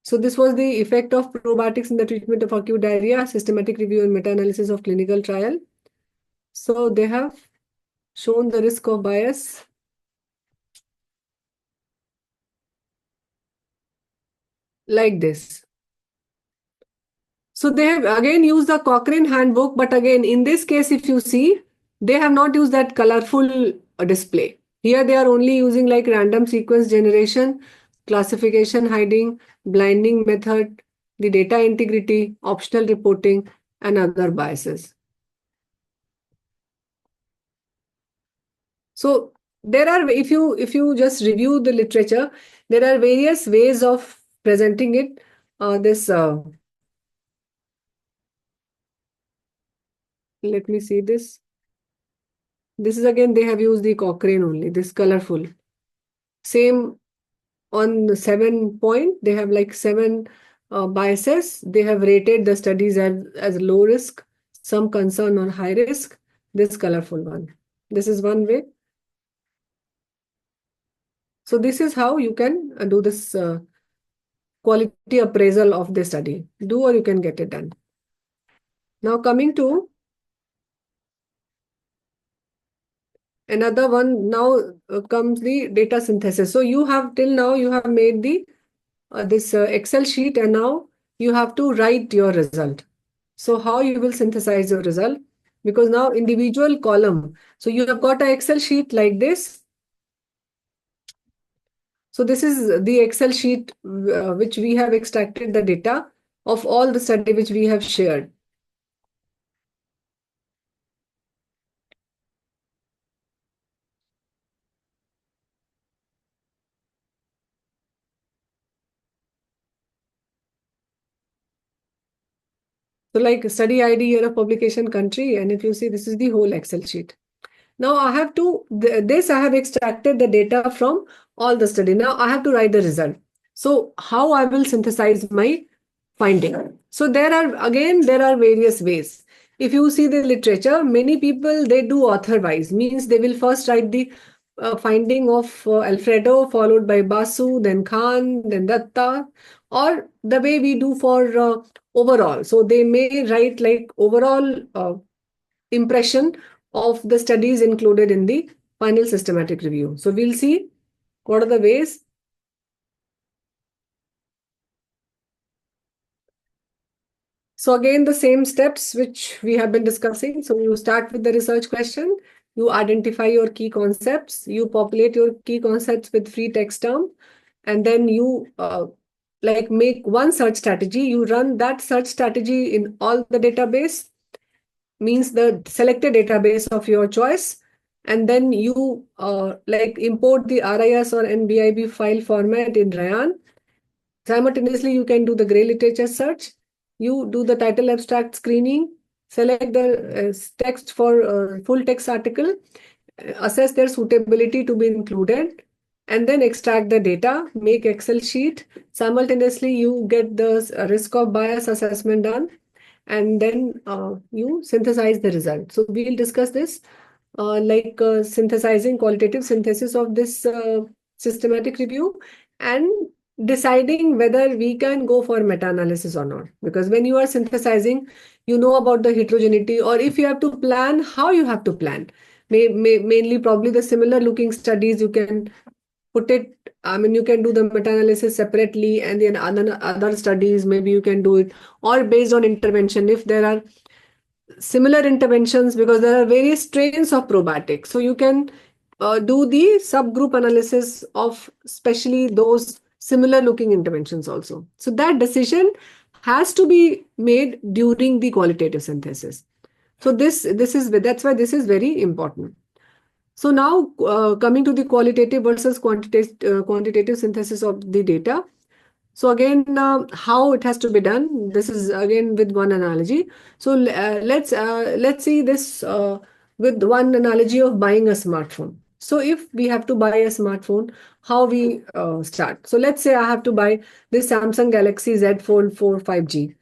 So this was the effect of probiotics in the treatment of acute diarrhea, systematic review and meta-analysis of clinical trial. So they have shown the risk of bias. Like this. So they have again used the Cochrane handbook, but again, in this case, if you see, they have not used that colorful display. Here they are only using like random sequence generation, classification hiding, blinding method, the data integrity, optional reporting, and other biases. So there are, if you just review the literature, there are various ways of presenting it. Let me see this. This is again, they have used the Cochrane only, this colorful. Same on the 7 point, they have like 7 biases. They have rated the studies as low risk, some concern on high risk, this colorful one. This is one way. So this is how you can do this quality appraisal of the study. Do or you can get it done. Now coming to another one, now comes the data synthesis. So you have till now you have made the this Excel sheet, and now you have to write your result. So how you will synthesize your result? Because now individual column. So you have got an Excel sheet like this. So this is the Excel sheet which we have extracted the data of all the study which we have shared. So like study ID, year of publication, country, and if you see, this is the whole Excel sheet. Now I have to, I have extracted the data from all the study. Now I have to write the result. So how I will synthesize my finding? So there are various ways. If you see the literature, many people, they do author-wise, means they will first write the finding of Alfredo, followed by Basu, then Khan, then Datta, or the way we do for overall. So they may write like overall impression of the studies included in the final systematic review. So we'll see what are the ways. So again, the same steps which we have been discussing. So you start with the research question, you identify your key concepts, you populate your key concepts with free text term, and then you like make one search strategy. You run that search strategy in all the database, means the selected database of your choice, and then you like import the RIS or NBIB file format in Rayan. Simultaneously, you can do the gray literature search. You do the title abstract screening, select the text for full text article, assess their suitability to be included, and then extract the data, make Excel sheet. Simultaneously, you get the risk of bias assessment done, and then you synthesize the result. So we'll discuss this like synthesizing qualitative synthesis of this systematic review, and deciding whether we can go for meta-analysis or not. Because when you are synthesizing, you know about the heterogeneity, or if you have to plan, how you have to plan. Mainly probably the similar looking studies, you can put it, I mean, you can do the meta-analysis separately, and then other studies, maybe you can do it, or based on intervention, if there are similar interventions, because there are various strains of probiotics. So you can do the subgroup analysis of especially those similar looking interventions also. So that decision has to be made during the qualitative synthesis. So that's why this is very important. So now coming to the qualitative versus quantitative synthesis of the data. So again, how it has to be done. This is again with one analogy. So let's see this with one analogy of buying a smartphone. So if we have to buy a smartphone, how we start? So let's say I have to buy this Samsung Galaxy Z Fold 4 5G.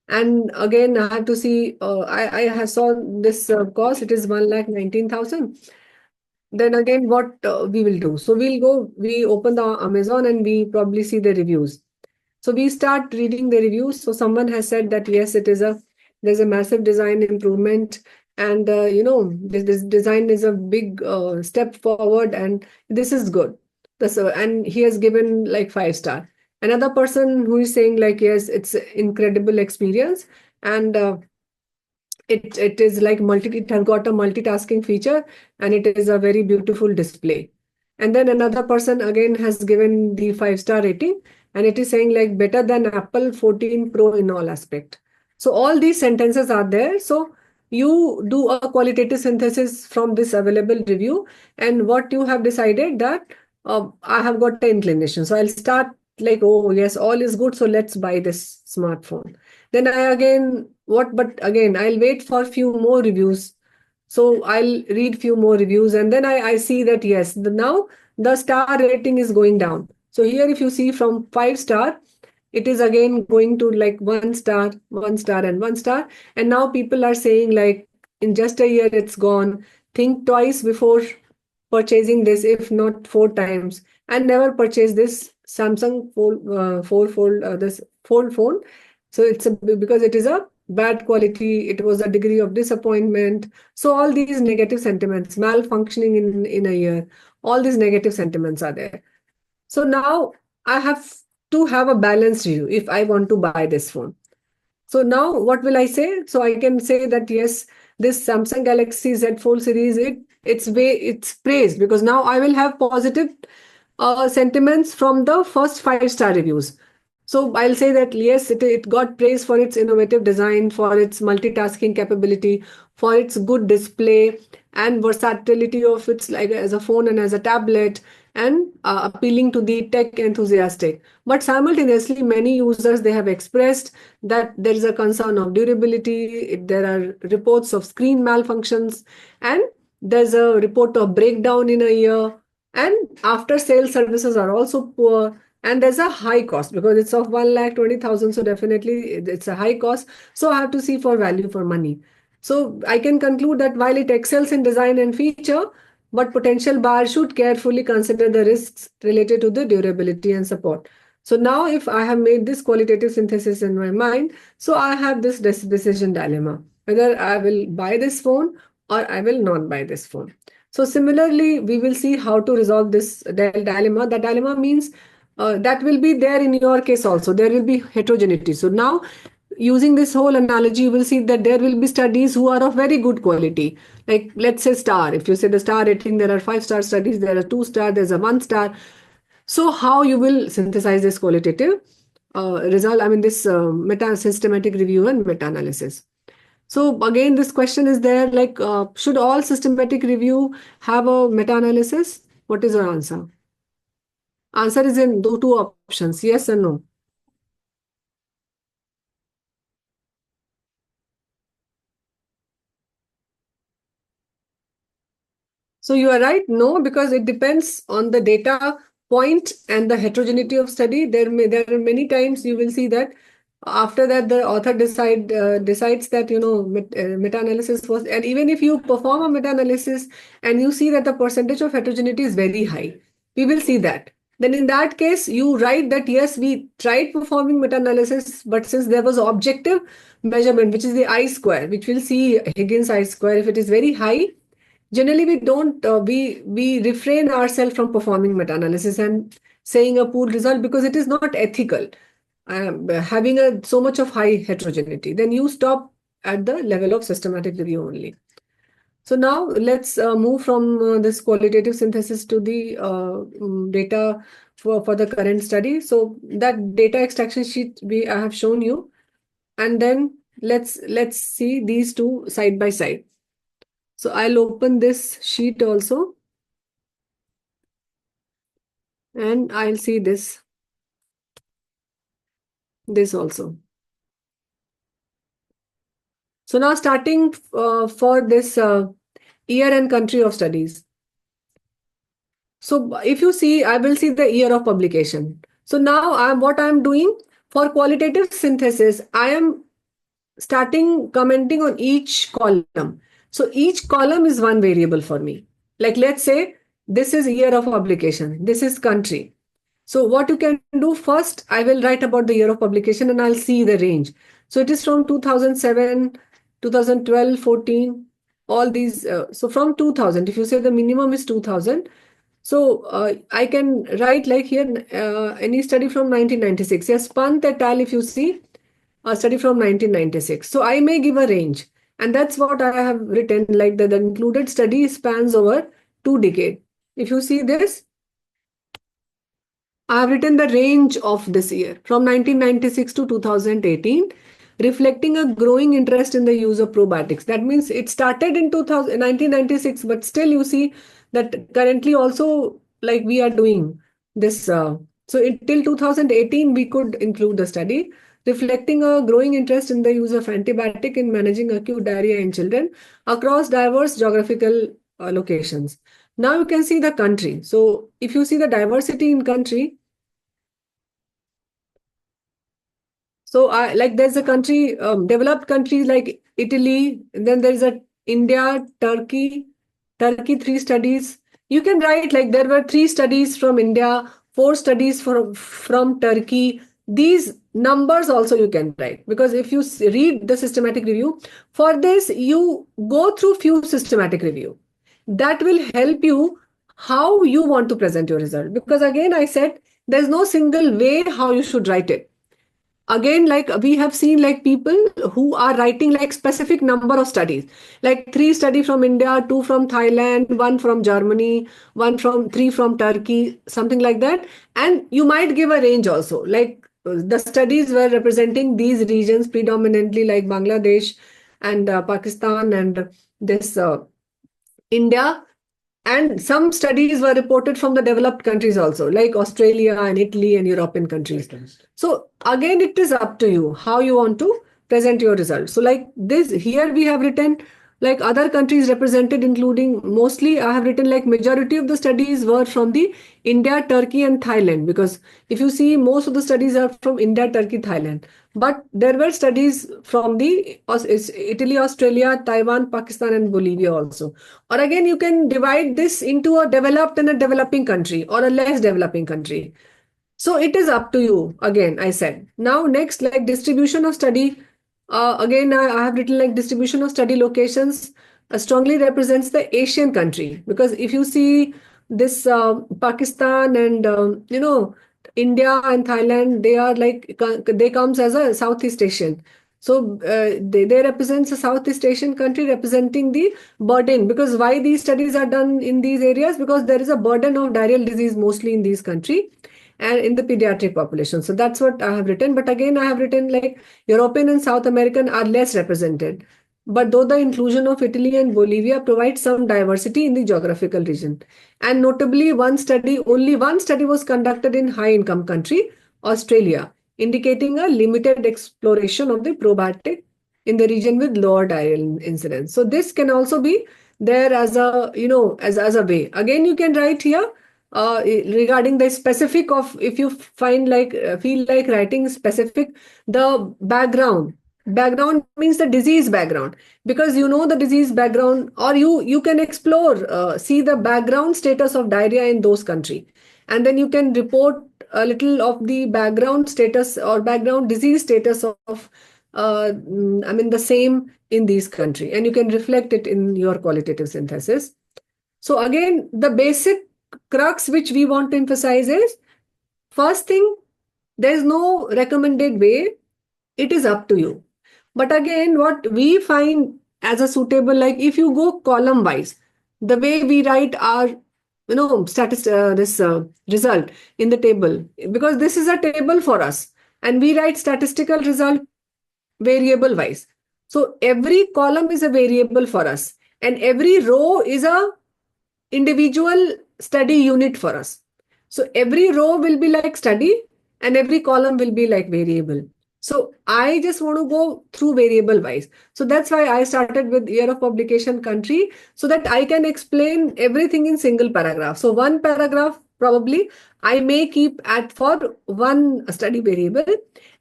And again, I have to see, I have saw this cost, it is 1,19,000. Then again, what we will do? So we open the Amazon and we probably see the reviews. So we start reading the reviews. So someone has said that yes, there's a massive design improvement, and this design is a big step forward, and this is good. And he has given like 5 star. Another person who is saying like yes, it's incredible experience, and it is like it has got a multitasking feature, and it is a very beautiful display. And then another person again has given the 5 star rating, and it is saying like better than Apple 14 Pro in all aspect. So all these sentences are there. So you do a qualitative synthesis from this available review, and what you have decided that I have got the inclination. So I'll start like, oh yes, all is good, so let's buy this smartphone. Then but again, I'll wait for a few more reviews. So I'll read few more reviews, and then I see that yes, now the star rating is going down. So here, if you see from 5 star, it is again going to like 1 star, 1 star, and 1 star. And now people are saying like in just a year it's gone. Think twice before purchasing this, if not 4 times, and never purchase this Samsung this fold phone. So because it is a bad quality, it was a degree of disappointment. So all these negative sentiments, malfunctioning in a year, all these negative sentiments are there. So now I have to have a balanced view if I want to buy this phone. So now what will I say? So I can say that yes, this Samsung Galaxy Z Fold series, it's praised, because now I will have positive sentiments from the first 5 star reviews. So I'll say that yes, it got praise for its innovative design, for its multitasking capability, for its good display and versatility of its like as a phone and as a tablet, and appealing to the tech enthusiastic. But simultaneously, many users, they have expressed that there is a concern of durability. There are reports of screen malfunctions, and there's a report of breakdown in a year. And after sales services are also poor, and there's a high cost because it's of 1,20,000. So definitely it's a high cost. So I have to see for value for money. So I can conclude that while it excels in design and feature, but potential buyers should carefully consider the risks related to the durability and support. So now if I have made this qualitative synthesis in my mind, so I have this decision dilemma, whether I will buy this phone or I will not buy this phone. So similarly, we will see how to resolve this dilemma. The dilemma means that will be there in your case also. There will be heterogeneity. So now using this whole analogy, you will see that there will be studies who are of very good quality. Like let's say star. If you say the star rating, there are 5-star studies, there are 2-star, there's a 1-star. So how you will synthesize this qualitative result? I mean, this systematic review and meta-analysis. So again, this question is there, like, should all systematic review have a meta-analysis? What is your answer? Answer is in the two options, yes and no. So you are right, no, because it depends on the data point and the heterogeneity of study. There are many times you will see that after that the author decides that meta-analysis was, and even if you perform a meta-analysis and you see that the percentage of heterogeneity is very high, we will see that. Then in that case, you write that yes, we tried performing meta-analysis, but since there was objective measurement, which is the I-square, which we'll see Higgins I-square, if it is very high, generally we don't we refrain ourselves from performing meta-analysis and saying a poor result because it is not ethical, having so much of high heterogeneity. Then you stop at the level of systematic review only. So now let's move from this qualitative synthesis to the data for the current study. So that data extraction sheet I have shown you, and then let's see these two side by side. So I'll open this sheet also, and I'll see this also. So now starting for this year and country of studies. So if you see, I will see the year of publication. So now what I'm doing for qualitative synthesis, I am starting commenting on each column. So each column is one variable for me. Like let's say this is year of publication, this is country. So what you can do first, I will write about the year of publication and I'll see the range. So it is from 2007, 2012, 14, all these. So from 2000, if you say the minimum is 2000, so I can write like here, any study from 1996. Yes, Pant et al. If you see, a study from 1996. So I may give a range. And that's what I have written, like the included study spans over 2 decades. If you see this, I have written the range of this year from 1996 to 2018, reflecting a growing interest in the use of probiotics. That means it started in 1996, but still you see that currently also like we are doing this. So till 2018, we could include the study, reflecting a growing interest in the use of antibiotic in managing acute diarrhea in children across diverse geographical locations. Now you can see the country. So if you see the diversity in country, so like there's a country, developed countries like Italy, and then there's a India, Turkey 3 studies. You can write like there were 3 studies from India, 4 studies from Turkey. These numbers also you can write, because if you read the systematic review, for this you go through few systematic review. That will help you how you want to present your result. Because again, I said there's no single way how you should write it. Again, like we have seen like people who are writing like specific number of studies, like 3 study from India, 2 from Thailand, 1 from Germany, 3 from Turkey, something like that. And you might give a range also, like the studies were representing these regions predominantly, like Bangladesh and Pakistan and this India. And some studies were reported from the developed countries also, like Australia and Italy and European countries. So again, it is up to you how you want to present your results. So like this, here we have written like other countries represented, including mostly I have written like majority of the studies were from the India, Turkey and Thailand, because if you see most of the studies are from India, Turkey, Thailand. But there were studies from the Italy, Australia, Taiwan, Pakistan and Bolivia also. Or again, you can divide this into a developed and a developing country or a less developing country. So it is up to you. Again, I said. Now next, like distribution of study. Again, I have written like distribution of study locations strongly represents the Asian country. Because if you see this Pakistan and, India and Thailand, they are like, they comes as a Southeast Asian. So they represents a Southeast Asian country representing the burden, because why these studies are done in these areas? Because there is a burden of diarrheal disease mostly in these country and in the pediatric population. So that's what I have written. But again, I have written like European and South American are less represented. But though the inclusion of Italy and Bolivia provides some diversity in the geographical region. And notably, only one study was conducted in high income country, Australia, indicating a limited exploration of the probiotic in the region with lower diarrheal incidence. So this can also be there as a, as a way. Again, you can write here regarding the specific of, if you find like feel like writing specific, the background means the disease background, because you know the disease background, or you can explore, see the background status of diarrhea in those country, and then you can report a little of the background status or background disease status of the same in these country, and you can reflect it in your qualitative synthesis. So again, the basic crux which we want to emphasize is, first thing, there is no recommended way, it is up to you. But again, what we find as a suitable, like if you go column wise, the way we write our result in the table, because this is a table for us and we write statistical result variable wise. So every column is a variable for us and every row is a individual study unit for us. So every row will be like study and every column will be like variable. So I just want to go through variable wise. So that's why I started with year of publication, country, so that I can explain everything in single paragraph. So one paragraph probably I may keep at for one study variable,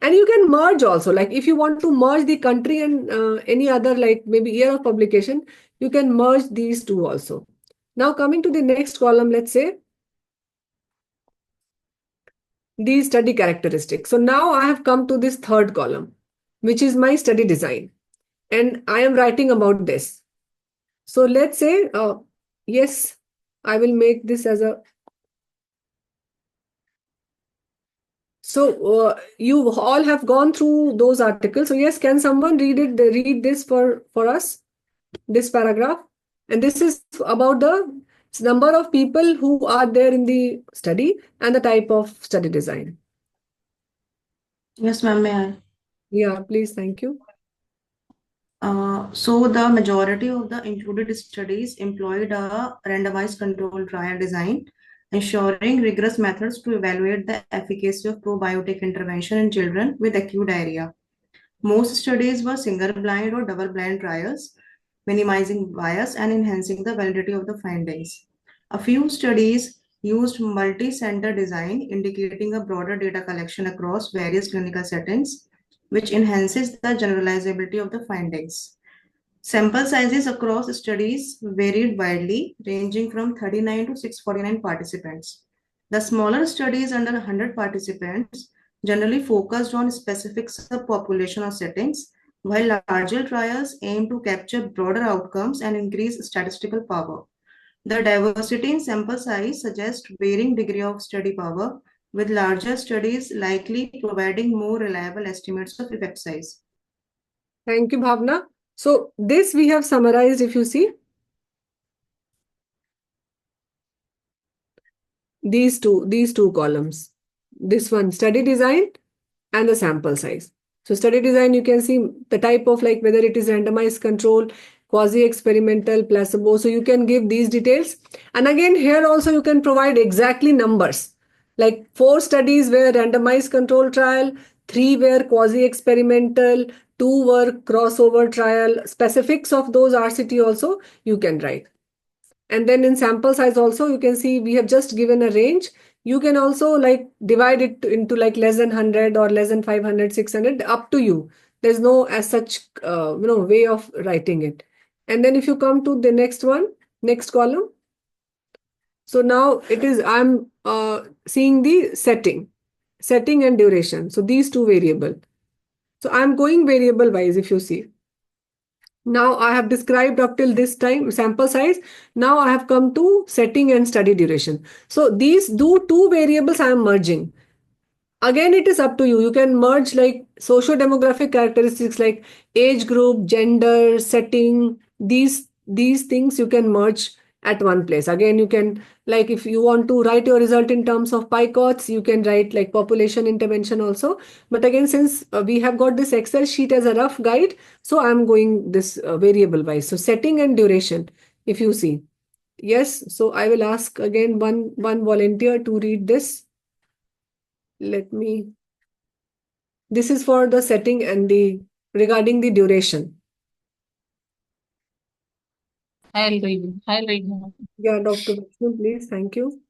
and you can merge also. Like if you want to merge the country and any other, like maybe year of publication, you can merge these two also. Now coming to the next column, let's say these study characteristics. So now I have come to this third column, which is my study design. And I am writing about this. So let's say, yes, I will make this as a... So you all have gone through those articles. So yes, can someone read this for us, this paragraph? And this is about the number of people who are there in the study and the type of study design. Yes, ma'am, may I? Yeah, please, thank you. So the majority of the included studies employed a randomized control trial design, ensuring rigorous methods to evaluate the efficacy of probiotic intervention in children with acute diarrhea. Most studies were single-blind or double-blind trials, minimizing bias and enhancing the validity of the findings. A few studies used multi-center design, indicating a broader data collection across various clinical settings, which enhances the generalizability of the findings. Sample sizes across studies varied widely, ranging from 39 to 649 participants. The smaller studies under 100 participants generally focused on specific subpopulation or settings, while larger trials aim to capture broader outcomes and increase statistical power. The diversity in sample size suggests varying degree of study power, with larger studies likely providing more reliable estimates of effect size. Thank you, Bhavna. So this we have summarized, if you see. These two columns. This one, study design and the sample size. So study design, you can see the type of, like whether it is randomized control, quasi-experimental, placebo. So you can give these details. And again, here also you can provide exactly numbers. Like 4 studies were randomized control trial, 3 were quasi-experimental, 2 were crossover trial. Specifics of those RCT also you can write. And then in sample size also, you can see we have just given a range. You can also like divide it into like less than 100 or less than 500, 600, up to you. There's no as such, way of writing it. And then if you come to the next one, next column. So now it is, I'm seeing the setting and duration. So these two variable. So I'm going variable wise, if you see. Now I have described up till this time sample size. Now I have come to setting and study duration. So these two variables I am merging. Again, it is up to you. You can merge like socio-demographic characteristics like age group, gender, setting, these things you can merge at one place. Again, you can, like, if you want to write your result in terms of pie charts, you can write like population intervention also. But again, since we have got this Excel sheet as a rough guide, so I'm going this variable wise. So setting and duration, if you see. Yes, so I will ask again one volunteer to read this. Let me. This is for the setting and the regarding the duration. I'll read now. Yeah, Dr. Vishnu, please. Thank you.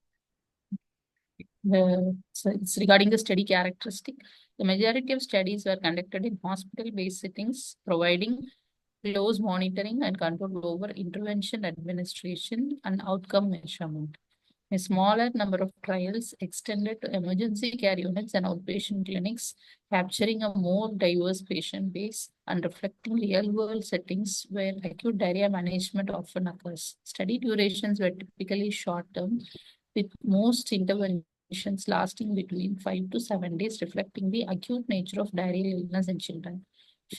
So it's regarding the study characteristic. The majority of studies were conducted in hospital-based settings, providing close monitoring and control over intervention, administration, and outcome measurement. A smaller number of trials extended to emergency care units and outpatient clinics, capturing a more diverse patient base and reflecting real-world settings where acute diarrhea management often occurs. Study durations were typically short-term, with most interventions lasting between 5 to 7 days, reflecting the acute nature of diarrheal illness in children.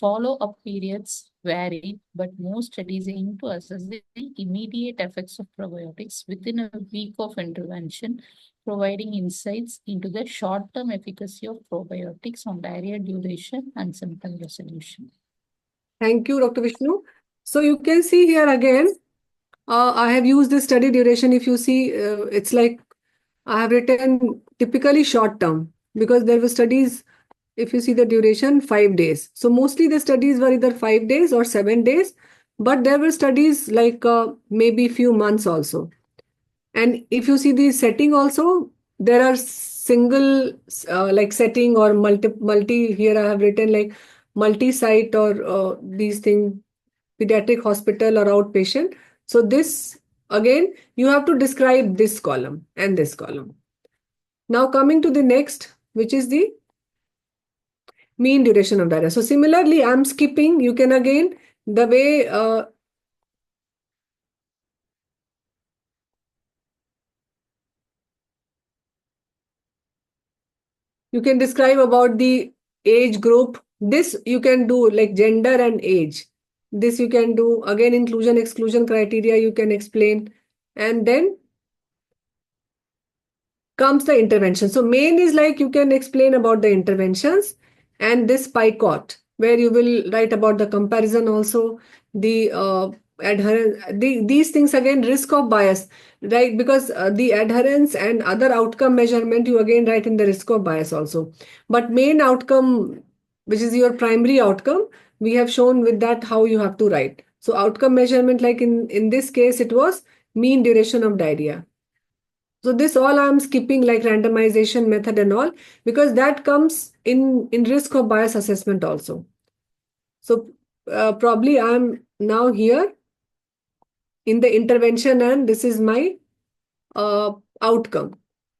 Follow-up periods varied, but most studies aim to assess the immediate effects of probiotics within a week of intervention, providing insights into the short-term efficacy of probiotics on diarrhea duration and symptom resolution. Thank you, Dr. Vishnu. So you can see here again, I have used the study duration. If you see, it's like I have written typically short term because there were studies, if you see the duration, 5 days. So mostly the studies were either 5 days or 7 days, but there were studies like maybe few months also. And if you see the setting also, there are single like setting or multi here I have written like multi-site or these things, pediatric hospital or outpatient. So this again, you have to describe this column and this column. Now coming to the next, which is the mean duration of diarrhea. So similarly, I'm skipping. You can again, the way you can describe about the age group. This you can do like gender and age. This you can do again, inclusion, exclusion criteria you can explain. And then comes the intervention. So main is like you can explain about the interventions and this pie chart where you will write about the comparison also, the adherence, these things again, risk of bias, right? Because the adherence and other outcome measurement you again write in the risk of bias also. But main outcome, which is your primary outcome, we have shown with that how you have to write. So outcome measurement, like in this case, it was mean duration of diarrhea. So this all I'm skipping like randomization method and all because that comes in risk of bias assessment also. So probably I'm now here in the intervention and this is my outcome.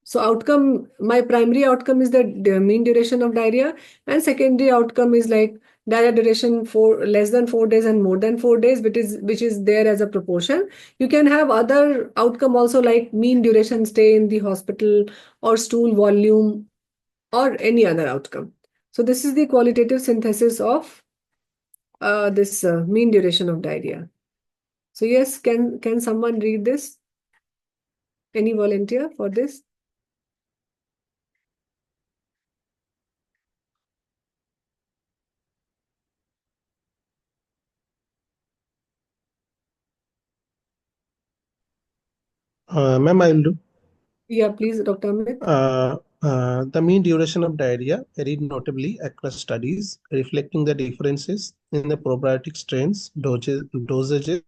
So outcome, my primary outcome is the mean duration of diarrhea and secondary outcome is like diarrhea duration for less than 4 days and more than 4 days, which is there as a proportion. You can have other outcome also like mean duration stay in the hospital or stool volume or any other outcome. So this is the qualitative synthesis of this mean duration of diarrhea. So yes, can someone read this? Any volunteer for this? Ma'am, I will do. Yeah, please, Dr. Amit. The mean duration of diarrhea varied notably across studies, reflecting the differences in the probiotic strains, dosages,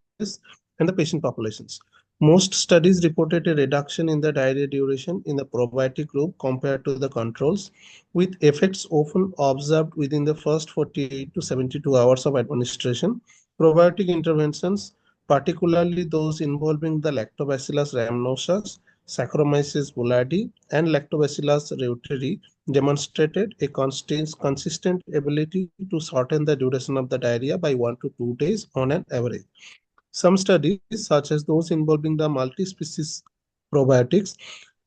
and the patient populations. Most studies reported a reduction in the diarrhea duration in the probiotic group compared to the controls, with effects often observed within the first 48 to 72 hours of administration. Probiotic interventions, particularly those involving the Lactobacillus rhamnosus, Saccharomyces boulardii, and Lactobacillus reuteri, demonstrated a consistent ability to shorten the duration of the diarrhea by 1 to 2 days on an average. Some studies, such as those involving the multi-species probiotics,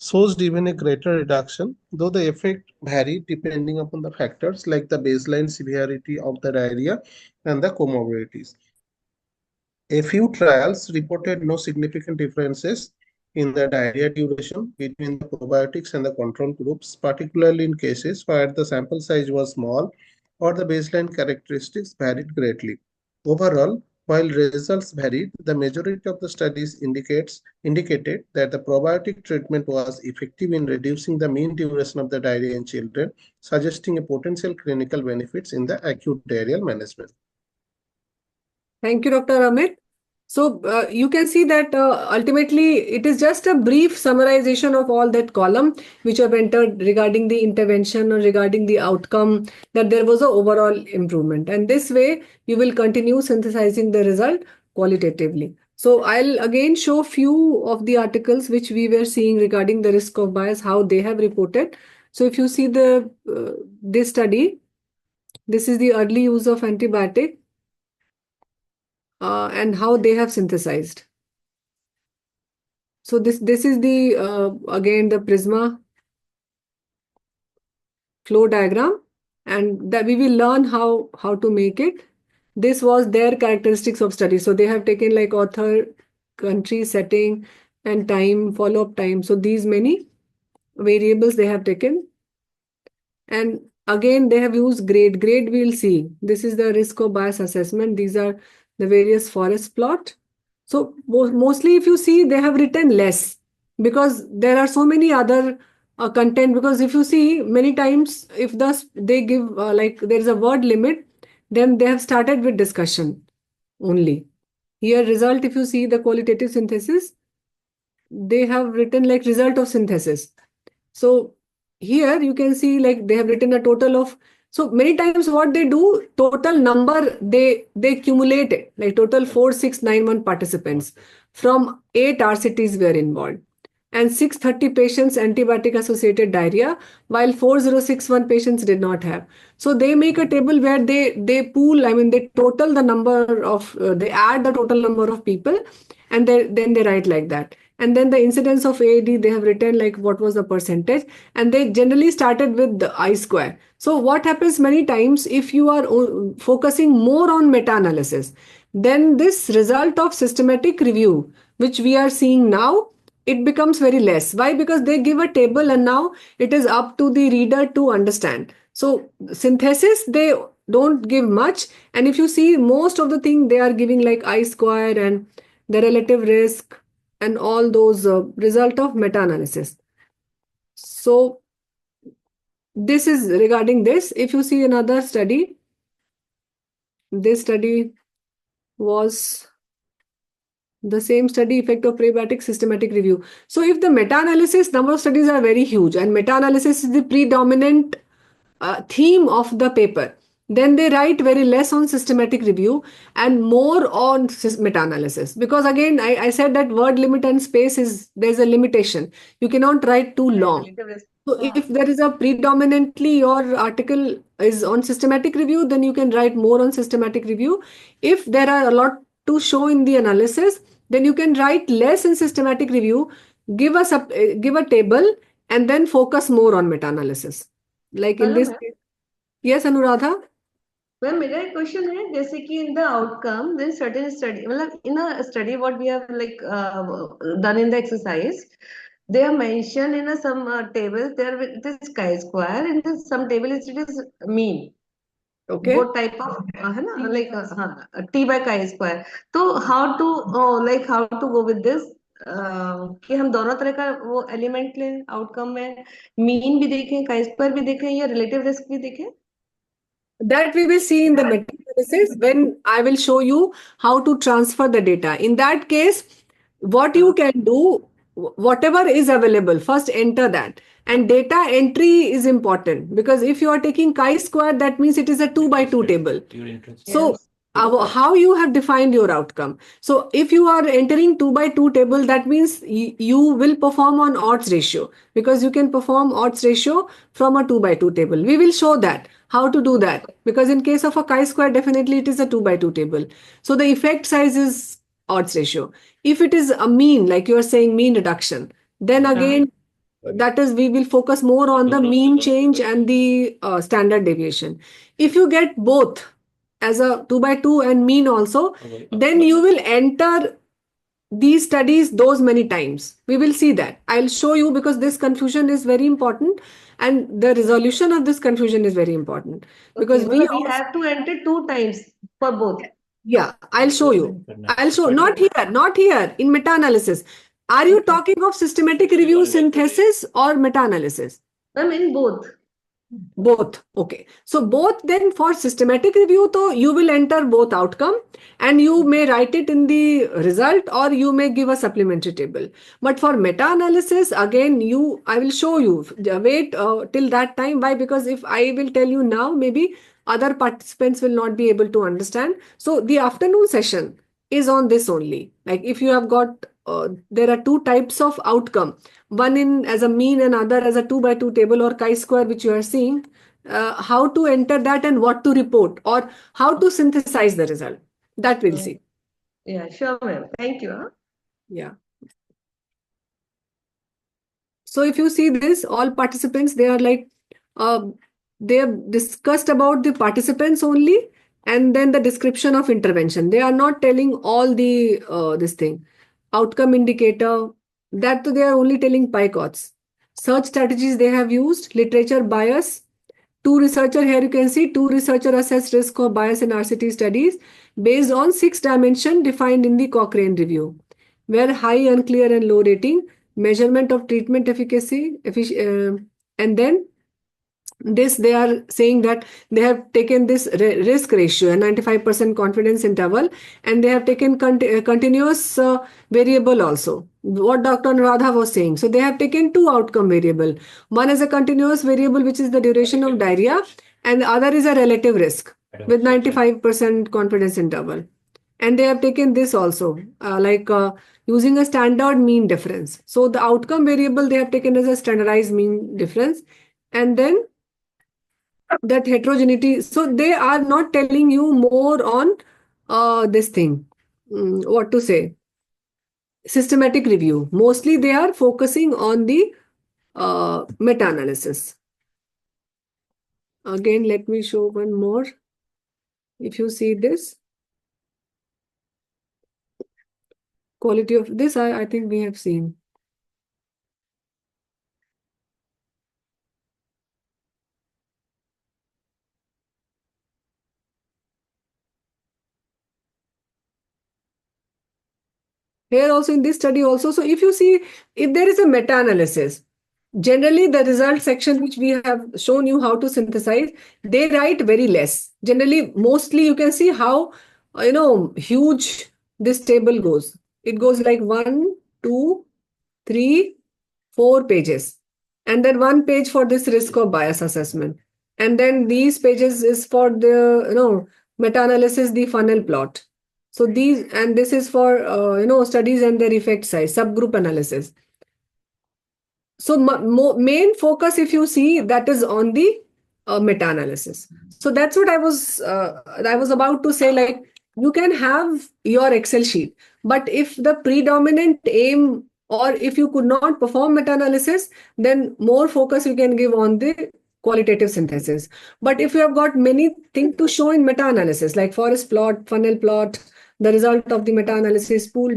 shows even a greater reduction, though the effect varied depending upon the factors like the baseline severity of the diarrhea and the comorbidities. A few trials reported no significant differences in the diarrhea duration between the probiotics and the control groups, particularly in cases where the sample size was small or the baseline characteristics varied greatly. Overall, while results varied, the majority of the studies indicated that the probiotic treatment was effective in reducing the mean duration of the diarrhea in children, suggesting a potential clinical benefits in the acute diarrheal management. Thank you, Dr. Amit. So you can see that ultimately it is just a brief summarization of all that column which have entered regarding the intervention or regarding the outcome, that there was an overall improvement. And this way you will continue synthesizing the result qualitatively. So I'll again show few of the articles which we were seeing regarding the risk of bias, how they have reported. So if you see this study, this is the early use of antibiotic. And how they have synthesized. So this is the again the Prisma flow diagram, and that we will learn how to make it. This was their characteristics of study. So they have taken like author, country, setting, and time, follow-up time. So these many variables they have taken. And again, they have used grade. Grade we'll see. This is the risk of bias assessment. These are the various forest plot. So mostly if you see, they have written less because there are so many other content. Because if you see many times, if they give like there is a word limit, then they have started with discussion only. Here result, if you see the qualitative synthesis, they have written like result of synthesis. So here you can see like they have written a total of, so many times what they do, total number they accumulate it, like total 4691 participants from 8 RCTs were involved and 630 patients antibiotic associated diarrhea, while 4061 patients did not have. So they make a table where they pool, I mean they total the number of they add the total number of people, and then they write like that. And then the incidence of AAD, they have written like what was the percentage, and they generally started with the I square. So what happens many times, if you are focusing more on meta-analysis, then this result of systematic review, which we are seeing now, it becomes very less. Why? Because they give a table and now it is up to the reader to understand. So synthesis, they don't give much. And if you see most of the thing, they are giving like I square and the relative risk and all those result of meta-analysis. So this is regarding this. If you see another study, this study was the same study, effect of prebiotic systematic review. So if the meta-analysis, number of studies are very huge and meta-analysis is the predominant theme of the paper, then they write very less on systematic review and more on meta-analysis. Because again, I said that word limit and space there's a limitation. You cannot write too long. So if there is a predominantly your article is on systematic review, then you can write more on systematic review. If there are a lot to show in the analysis, then you can write less in systematic review, give a table, and then focus more on meta-analysis. Like in this case. Yes, Anuradha? Ma'am मेरा एक question है जैसे कि in the outcome then certain study मतलब in a study what we have like done in the exercise they have mentioned in some tables there it is chi-square and in some table it is mean. Okay. वो type of है ना like t by chi-square. तो how to go with this कि हम दोनों तरह का वो एलिमेंट लें आउटकम में, मीन भी देखें chi-square भी देखें या रिलेटिव रिस्क भी देखें? That we will see in the meta-analysis when I will show you how to transfer the data. In that case, what you can do, whatever is available, first enter that. And data entry is important because if you are taking chi-square, that means it is a 2 by 2 table. So how you have defined your outcome. So if you are entering 2 by 2 table, that means you will perform on odds ratio because you can perform odds ratio from a 2 by 2 table. We will show that how to do that because in case of a chi-square, definitely it is a 2 by 2 table. So the effect size is odds ratio. If it is a mean, like you are saying mean reduction, then again that is, we will focus more on the mean change and the standard deviation. If you get both as a 2 by 2 and mean also, then you will enter these studies those many times. We will see that. I'll show you, because this confusion is very important and the resolution of this confusion is very important. Because Okay, we we have to enter 2 times for both. yeah, I'll show you. I'll show, not here, in meta-analysis. Are you talking of systematic review synthesis or meta-analysis? Ma'am, in both. Both. Okay. So both, then for systematic review, though, you will enter both outcome and you may write it in the result or you may give a supplementary table. But for meta-analysis, again, I will show you. Wait till that time. Why? Because if I will tell you now, maybe other participants will not be able to understand. So the afternoon session is on this only. Like if you have got, there are 2 types of outcome. One in as a mean and other as a 2 by 2 table or chi-square, which you are seeing. How to enter that and what to report or how to synthesize the result. That we'll see. Yeah, sure, ma'am. Thank you. Yeah. So if you see this, all participants, they are like, they have discussed about the participants only and then the description of intervention. They are not telling all the, this thing. Outcome indicator, that they are only telling PICOTs. Search strategies they have used, literature bias. 2 researcher, here you can see 2 researcher assessed risk of bias in RCT studies based on 6 dimension defined in the Cochrane review, where high, unclear and low rating, measurement of treatment efficacy, and then this they are saying that they have taken this risk ratio, a 95% confidence interval, and they have taken continuous variable also. What Dr. Anuradha was saying. So they have taken 2 outcome variable. One is a continuous variable, which is the duration of diarrhea, and the other is a relative risk with 95% confidence interval. And they have taken this also, using a standard mean difference. So the outcome variable they have taken as a standardized mean difference, and then that heterogeneity. So they are not telling you more on this thing. What to say? Systematic review. Mostly they are focusing on the meta-analysis. Again, let me show one more. If you see this, quality of this, I think we have seen. Here also in this study also. So if you see, if there is a meta-analysis, generally the result section which we have shown you how to synthesize, they write very less. Generally, mostly you can see how, huge this table goes. It goes like 1, 2, 3, 4 pages. And then 1 page for this risk of bias assessment. And then these pages is for the, meta-analysis, the funnel plot. So this is for, studies and their effect size, subgroup analysis. So main focus, if you see, that is on the meta-analysis. So that's what I was about to say, like, you can have your Excel sheet, but if the predominant aim, or if you could not perform meta-analysis, then more focus you can give on the qualitative synthesis. But if you have got many things to show in meta-analysis, like forest plot, funnel plot, the result of the meta-analysis, pool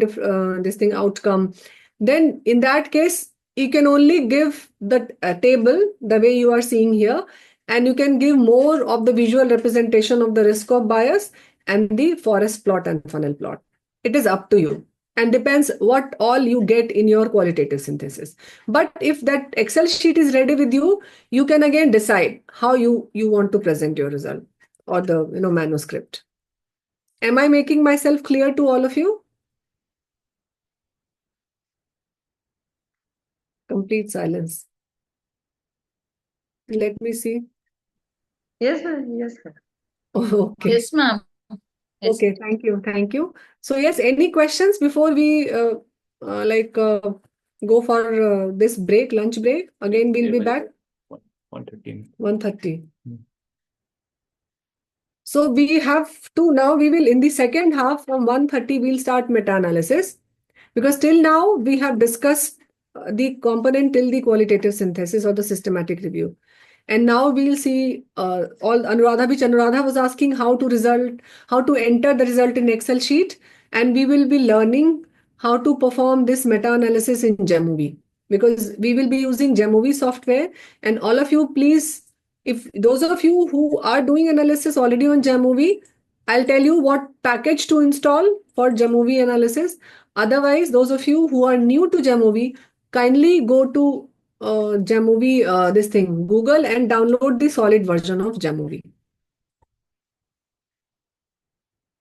this thing outcome, then in that case, you can only give the table the way you are seeing here, and you can give more of the visual representation of the risk of bias and the forest plot and funnel plot. It is up to you and depends what all you get in your qualitative synthesis. But if that Excel sheet is ready with you, you can again decide how you want to present your result or the manuscript. Am I making myself clear to all of you? Complete silence. Let me see. Yes, ma'am. Yes, ma'am. Okay. Yes, ma'am. Yes. Okay, thank you. Thank you. So yes, any questions before we go for this break, lunch break? Again, we'll be back 1:30. 1:30. So we have to now, we will in the second half from 1:30, we'll start meta-analysis, because till now we have discussed the component till the qualitative synthesis or the systematic review. And now we'll see all Anuradha, which Anuradha was asking how to enter the result in Excel sheet. And we will be learning how to perform this meta-analysis in Jamovie, because we will be using Jamovie software. And all of you, please, if those of you who are doing analysis already on Jamovie, I'll tell you what package to install for Jamovie analysis. Otherwise, those of you who are new to Jamovie, kindly go to Jamovie, this thing, Google, and download the solid version of Jamovie.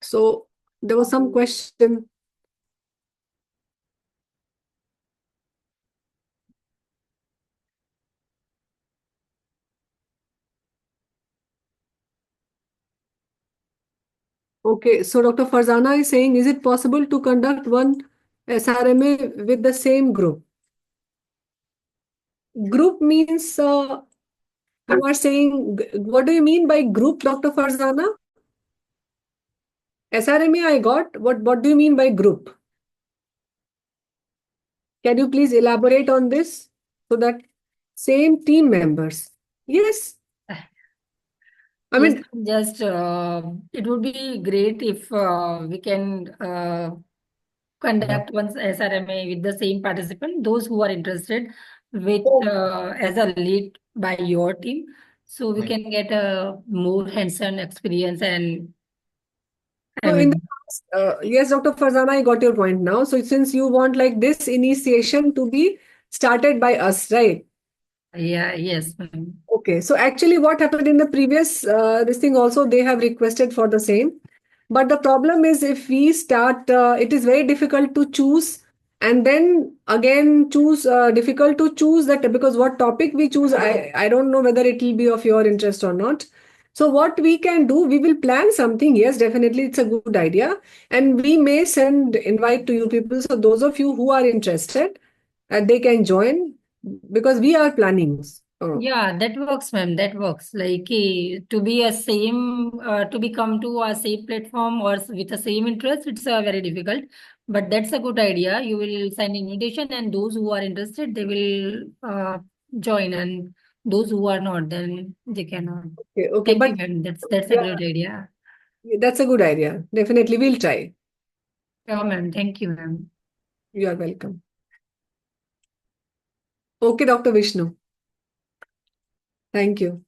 So there was some question. Okay, so Dr. Farzana is saying, is it possible to conduct one SRMA with the same group? Group means, you are saying, what do you mean by group, Dr. Farzana? SRMA I got. What do you mean by group? Can you please elaborate on this so that same team members? Yes. I Yes, mean, just it would be great if we can conduct one SRMA with the same participant, those who are interested with as a lead by your team, so we can get a more hands-on experience. And I so in the mean, past, yes, Dr. Farzana, I got your point now. So since you want like this initiation to be started by us, right? yeah, yes, ma'am. Okay, so actually what happened in the previous this thing also, they have requested for the same. But the problem is if we start, it is very difficult to choose, and then again choose, difficult to choose that, because what topic we choose, I don't know whether it will be of your interest or not. So what we can do, we will plan something. Yes, definitely it's a good idea. And we may send invite to you people. So those of you who are interested, they can join, because we are planning. Yeah, that works, ma'am. That works. Like to be a same, to become to a same platform or with the same interest, it's very difficult. But that's a good idea. You will send invitation, and those who are interested, they will join, and those who are not, then they cannot. Okay, okay, Thank you, but ma'am. That's a yeah, great idea. that's a good idea. Definitely, we'll try. Yeah, ma'am. Thank you, ma'am. You are welcome. Okay, Dr. Vishnu. Thank you.